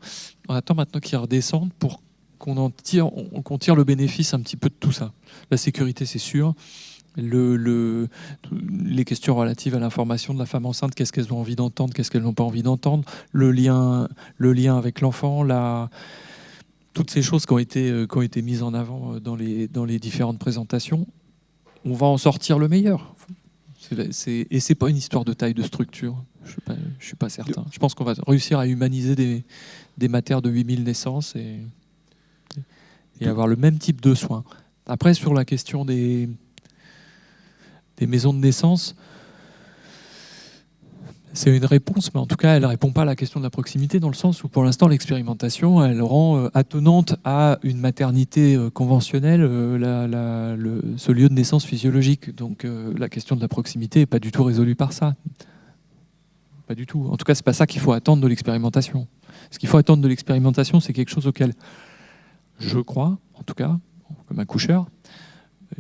On attend maintenant qu'il redescende pour qu'on tire le bénéfice un petit peu de tout ça. La sécurité, c'est sûr. Les questions relatives à l'information de la femme enceinte, qu'est-ce qu'elles ont envie d'entendre, qu'est-ce qu'elles n'ont pas envie d'entendre, le lien avec l'enfant, toutes ces choses qui ont été mises en avant dans les différentes présentations, on va en sortir le meilleur. Et c'est pas une histoire de taille de structure, je suis pas certain. Je pense qu'on va réussir à humaniser des matères de 8000 naissances et avoir le même type de soins. Après, sur la question des maisons de naissance, c'est une réponse, mais en tout cas, elle ne répond pas à la question de la proximité, dans le sens où, pour l'instant, l'expérimentation, elle rend attenante à une maternité conventionnelle ce lieu de naissance physiologique. Donc, la question de la proximité n'est pas du tout résolue par ça. Pas du tout. En tout cas, ce n'est pas ça qu'il faut attendre de l'expérimentation. Ce qu'il faut attendre de l'expérimentation, c'est quelque chose auquel je crois, en tout cas, comme accoucheur,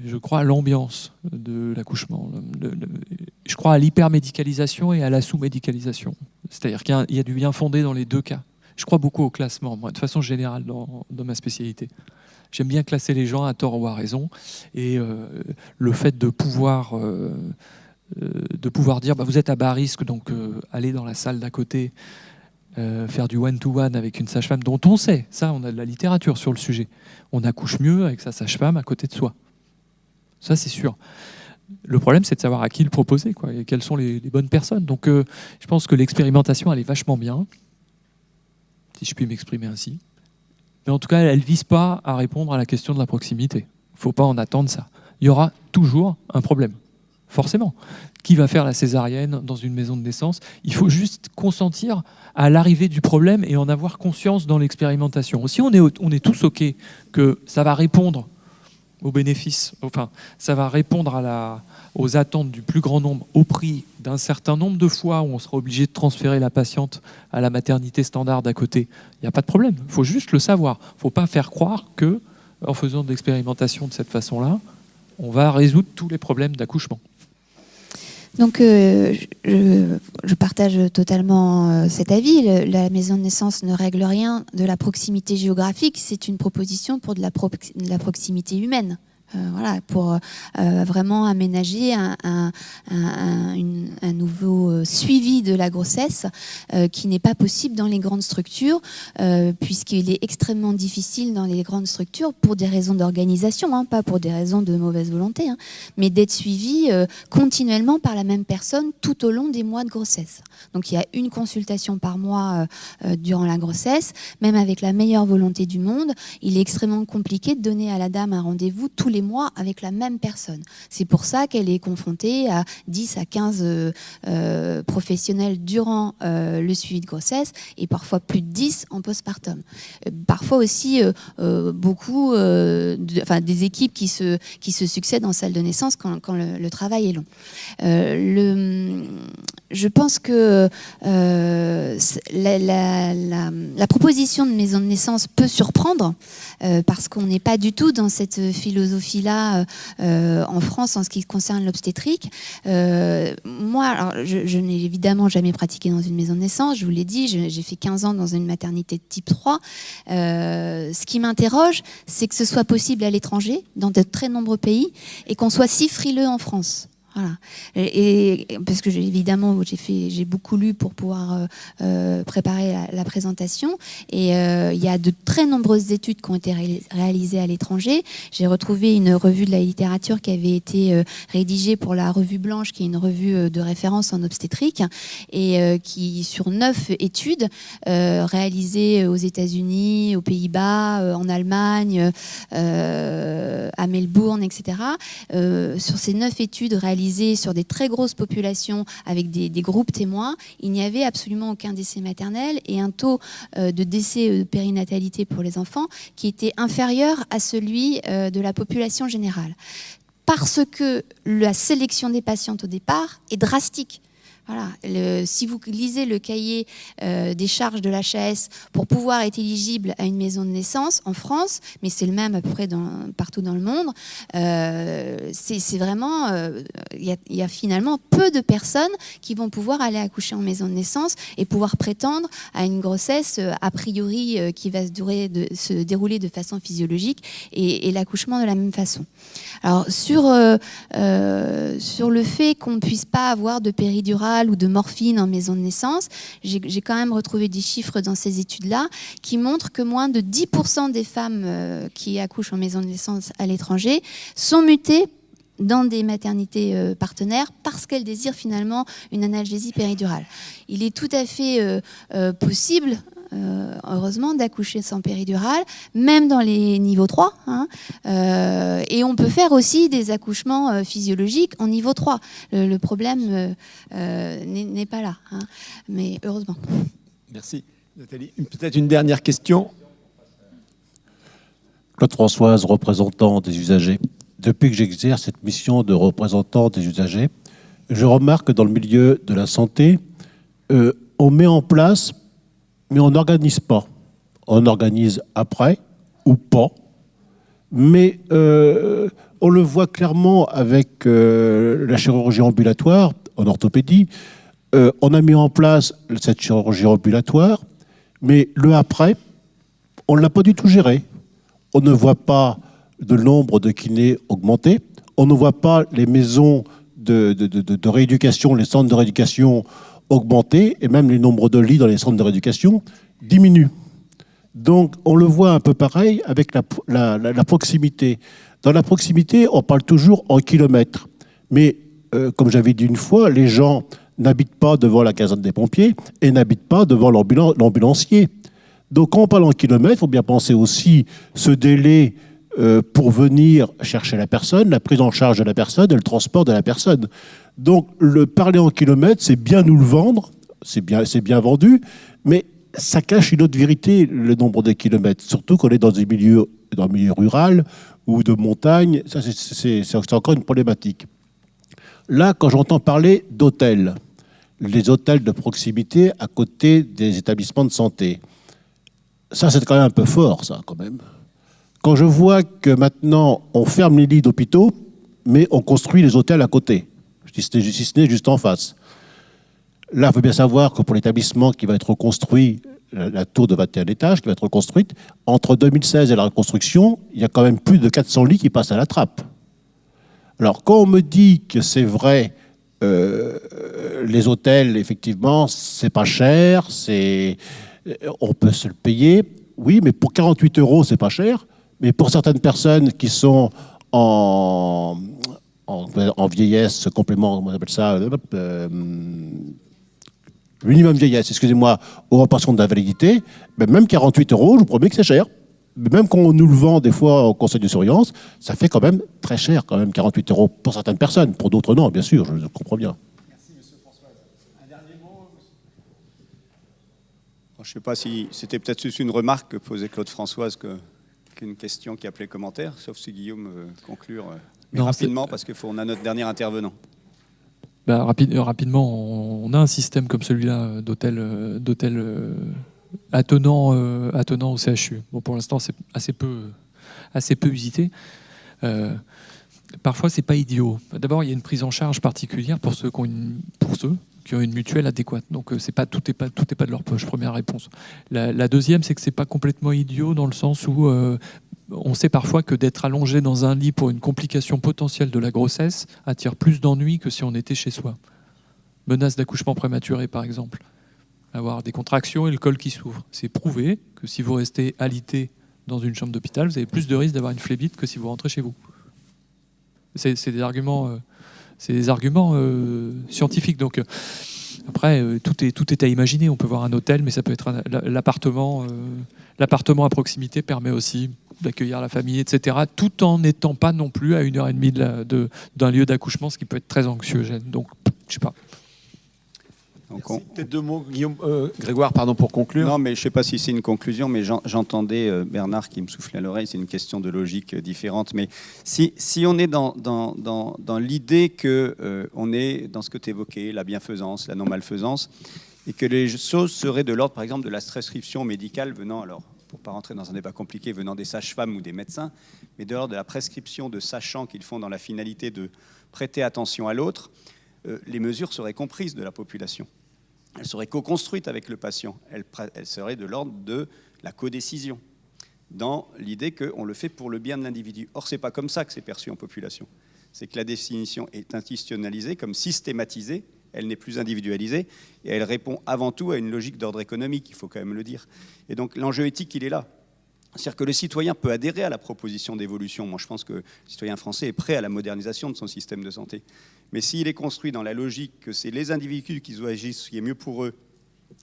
je crois à l'ambiance de l'accouchement. Je crois à l'hypermédicalisation et à la sous-médicalisation. C'est-à-dire qu'il y a du bien fondé dans les deux cas. Je crois beaucoup au classement, moi, de façon générale, dans ma spécialité. J'aime bien classer les gens à tort ou à raison. Et le fait de pouvoir dire vous êtes à bas risque, donc allez dans la salle d'à côté, faire du one-to-one avec une sage-femme dont on sait, ça, on a de la littérature sur le sujet. On accouche mieux avec sa sage-femme à côté de soi. Ça, c'est sûr. Le problème, c'est de savoir à qui le proposer, quoi, et quelles sont les bonnes personnes. Donc, je pense que l'expérimentation, elle est vachement bien, si je puis m'exprimer ainsi. Mais en tout cas, elle ne vise pas à répondre à la question de la proximité. Il ne faut pas en attendre ça. Il y aura toujours un problème, forcément. Qui va faire la césarienne dans une maison de naissance? Il faut juste consentir à l'arrivée du problème et en avoir conscience dans l'expérimentation. Si on est tous OK que ça va répondre aux bénéfices, enfin, ça va répondre aux attentes du plus grand nombre au prix d'un certain nombre de fois où on sera obligé de transférer la patiente à la maternité standard d'à côté, il n'y a pas de problème. Il faut juste le savoir. Il ne faut pas faire croire que, en faisant de l'expérimentation de cette façon-là, on va résoudre tous les problèmes d'accouchement. Donc, je partage totalement cet avis. La maison de naissance ne règle rien de la proximité géographique. C'est une proposition pour de la proximité humaine. Voilà, pour vraiment aménager un nouveau suivi de la grossesse qui n'est pas possible dans les grandes structures, puisqu'il est extrêmement difficile dans les grandes structures pour des raisons d'organisation, hein, pas pour des raisons de mauvaise volonté, hein, mais d'être suivi continuellement par la même personne tout au long des mois de grossesse. Donc il y a une consultation par mois durant la grossesse. Même avec la meilleure volonté du monde, il est extrêmement compliqué de donner à la dame un rendez-vous tous les mois avec la même personne. C'est pour ça qu'elle est confrontée à 10 à 15 professionnels durant le suivi de grossesse et parfois plus de 10 en postpartum. Parfois aussi beaucoup des équipes qui se succèdent en salle de naissance quand le travail est long. Je pense que la proposition de maison de naissance peut surprendre parce qu'on n'est pas du tout dans cette philosophie-là en France en ce qui concerne l'obstétrique. Moi, alors, je n'ai évidemment jamais pratiqué dans une maison de naissance, je vous l'ai dit, j'ai fait 15 ans dans une maternité de type 3. Ce qui m'interroge, c'est que ce soit possible à l'étranger, dans de très nombreux pays, et qu'on soit si frileux en France. Voilà. Et parce que évidemment j'ai beaucoup lu pour pouvoir préparer la présentation et il y a de très nombreuses études qui ont été réalisées à l'étranger. J'ai retrouvé une revue de la littérature qui avait été rédigée pour la Revue Blanche, qui est une revue de référence en obstétrique et qui sur 9 études réalisées aux États-Unis, aux Pays-Bas, en Allemagne, à Melbourne, etc. Sur ces 9 études réalisées sur des très grosses populations avec des groupes témoins, il n'y avait absolument aucun décès maternel et un taux de décès de périnatalité pour les enfants qui était inférieur à celui de la population générale. Parce que la sélection des patientes au départ est drastique. Voilà. Si vous lisez le cahier des charges de l'HAS pour pouvoir être éligible à une maison de naissance en France, mais c'est le même à peu près partout dans le monde, c'est vraiment, il y a finalement peu de personnes qui vont pouvoir aller accoucher en maison de naissance et pouvoir prétendre à une grossesse a priori qui va se dérouler de façon physiologique et l'accouchement de la même façon. Alors sur le fait qu'on ne puisse pas avoir de péridurale ou de morphine en maison de naissance, j'ai quand même retrouvé des chiffres dans ces études-là qui montrent que moins de 10% des femmes qui accouchent en maison de naissance à l'étranger sont mutées dans des maternités partenaires parce qu'elles désirent finalement une analgésie péridurale. Il est tout à fait possible heureusement, d'accoucher sans péridurale, même dans les niveaux 3. Et on peut faire aussi des accouchements physiologiques en niveau 3. Le problème n'est pas là, mais heureusement. Merci. Nathalie, peut-être une dernière question. Claude Françoise, représentant des usagers. Depuis que j'exerce cette mission de représentant des usagers, je remarque que dans le milieu de la santé, on met en place, mais on n'organise pas. On organise après ou pas. Mais on le voit clairement avec la chirurgie ambulatoire en orthopédie. On a mis en place cette chirurgie ambulatoire, mais le après, on ne l'a pas du tout géré. On ne voit pas le nombre de kinés augmenter. On ne voit pas les maisons de rééducation, les centres de rééducation augmenter, et même les nombres de lits dans les centres de rééducation diminuent. Donc on le voit un peu pareil avec la proximité. Dans la proximité, on parle toujours en kilomètres. Mais comme j'avais dit une fois, les gens n'habitent pas devant la caserne des pompiers et n'habitent pas devant l'ambulancier. Donc quand on parle en kilomètres, il faut bien penser aussi ce délai pour venir chercher la personne, la prise en charge de la personne et le transport de la personne. Donc le parler en kilomètres, c'est bien nous le vendre, c'est bien vendu, mais ça cache une autre vérité, le nombre de kilomètres, surtout qu'on est dans un milieu rural ou de montagne, ça c'est encore une problématique. Là, quand j'entends parler d'hôtels, les hôtels de proximité à côté des établissements de santé, ça c'est quand même un peu fort, ça, quand même. Quand je vois que maintenant, on ferme les lits d'hôpitaux, mais on construit les hôtels à côté, si ce n'est juste en face. Là, il faut bien savoir que pour l'établissement qui va être reconstruit, la tour de 21 étages qui va être reconstruite, entre 2016 et la reconstruction, il y a quand même plus de 400 lits qui passent à la trappe. Alors, quand on me dit que c'est vrai, les hôtels, effectivement, c'est pas cher, on peut se le payer, oui, mais pour 48 €, c'est pas cher. Mais pour certaines personnes qui sont en vieillesse, complément, comment on appelle ça, minimum vieillesse, excusez-moi, aux repensions d'invalidité, ben même 48 €, je vous promets que c'est cher. Même quand on nous le vend des fois au conseil de surveillance, ça fait quand même très cher, quand même, 48 € pour certaines personnes. Pour d'autres, non, bien sûr, je comprends bien. Merci, monsieur François. Un dernier mot, monsieur? Je ne sais pas si c'était peut-être juste une remarque que posait Claude Françoise qu'une question qui appelait commentaire, sauf si Guillaume veut conclure Non, rapidement, parce qu'on a notre dernier intervenant. Rapidement, on a un système comme celui-là d'hôtel attenant au CHU. Bon, pour l'instant, c'est assez peu usité. Parfois, c'est pas idiot. D'abord, il y a une prise en charge particulière pour ceux qui ont une mutuelle adéquate. Donc, tout est pas de leur poche. Première réponse. La deuxième, c'est que c'est pas complètement idiot dans le sens où on sait parfois que d'être allongé dans un lit pour une complication potentielle de la grossesse attire plus d'ennuis que si on était chez soi. Menace d'accouchement prématuré, par exemple. Avoir des contractions et le col qui s'ouvre. C'est prouvé que si vous restez alité dans une chambre d'hôpital, vous avez plus de risques d'avoir une phlébite que si vous rentrez chez vous. C'est des arguments scientifiques. Donc après, tout est à imaginer. On peut voir un hôtel, mais ça peut être l'appartement. L'appartement à proximité permet aussi d'accueillir la famille, etc., tout en n'étant pas non plus à 1h30 d'un lieu d'accouchement, ce qui peut être très anxiogène. Donc, je sais pas. Peut-être deux mots, Guillaume, Grégoire, pardon, pour conclure. Non, mais je ne sais pas si c'est une conclusion, mais j'entendais Bernard qui me soufflait à l'oreille, c'est une question de logique différente. Mais si on est dans l'idée qu'on est dans ce que tu évoquais, la bienfaisance, la non-malfaisance, et que les choses seraient de l'ordre, par exemple, de la prescription médicale venant, alors, pour ne pas rentrer dans un débat compliqué, venant des sages-femmes ou des médecins, mais de l'ordre de la prescription de sachant qu'ils font dans la finalité de prêter attention à l'autre, les mesures seraient comprises de la population. Elles seraient co-construites avec le patient. Elles seraient de l'ordre de la codécision, dans l'idée qu'on le fait pour le bien de l'individu. Or, ce n'est pas comme ça que c'est perçu en population. C'est que la définition est institutionnalisée, comme systématisée, elle n'est plus individualisée, et elle répond avant tout à une logique d'ordre économique, il faut quand même le dire. Et donc, l'enjeu éthique, il est là. C'est-à-dire que le citoyen peut adhérer à la proposition d'évolution. Moi, je pense que le citoyen français est prêt à la modernisation de son système de santé. Mais s'il est construit dans la logique que c'est les individus qui agissent ce qui est mieux pour eux,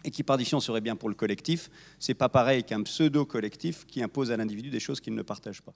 et qui par définition serait bien pour le collectif, c'est pas pareil qu'un pseudo-collectif qui impose à l'individu des choses qu'il ne partage pas.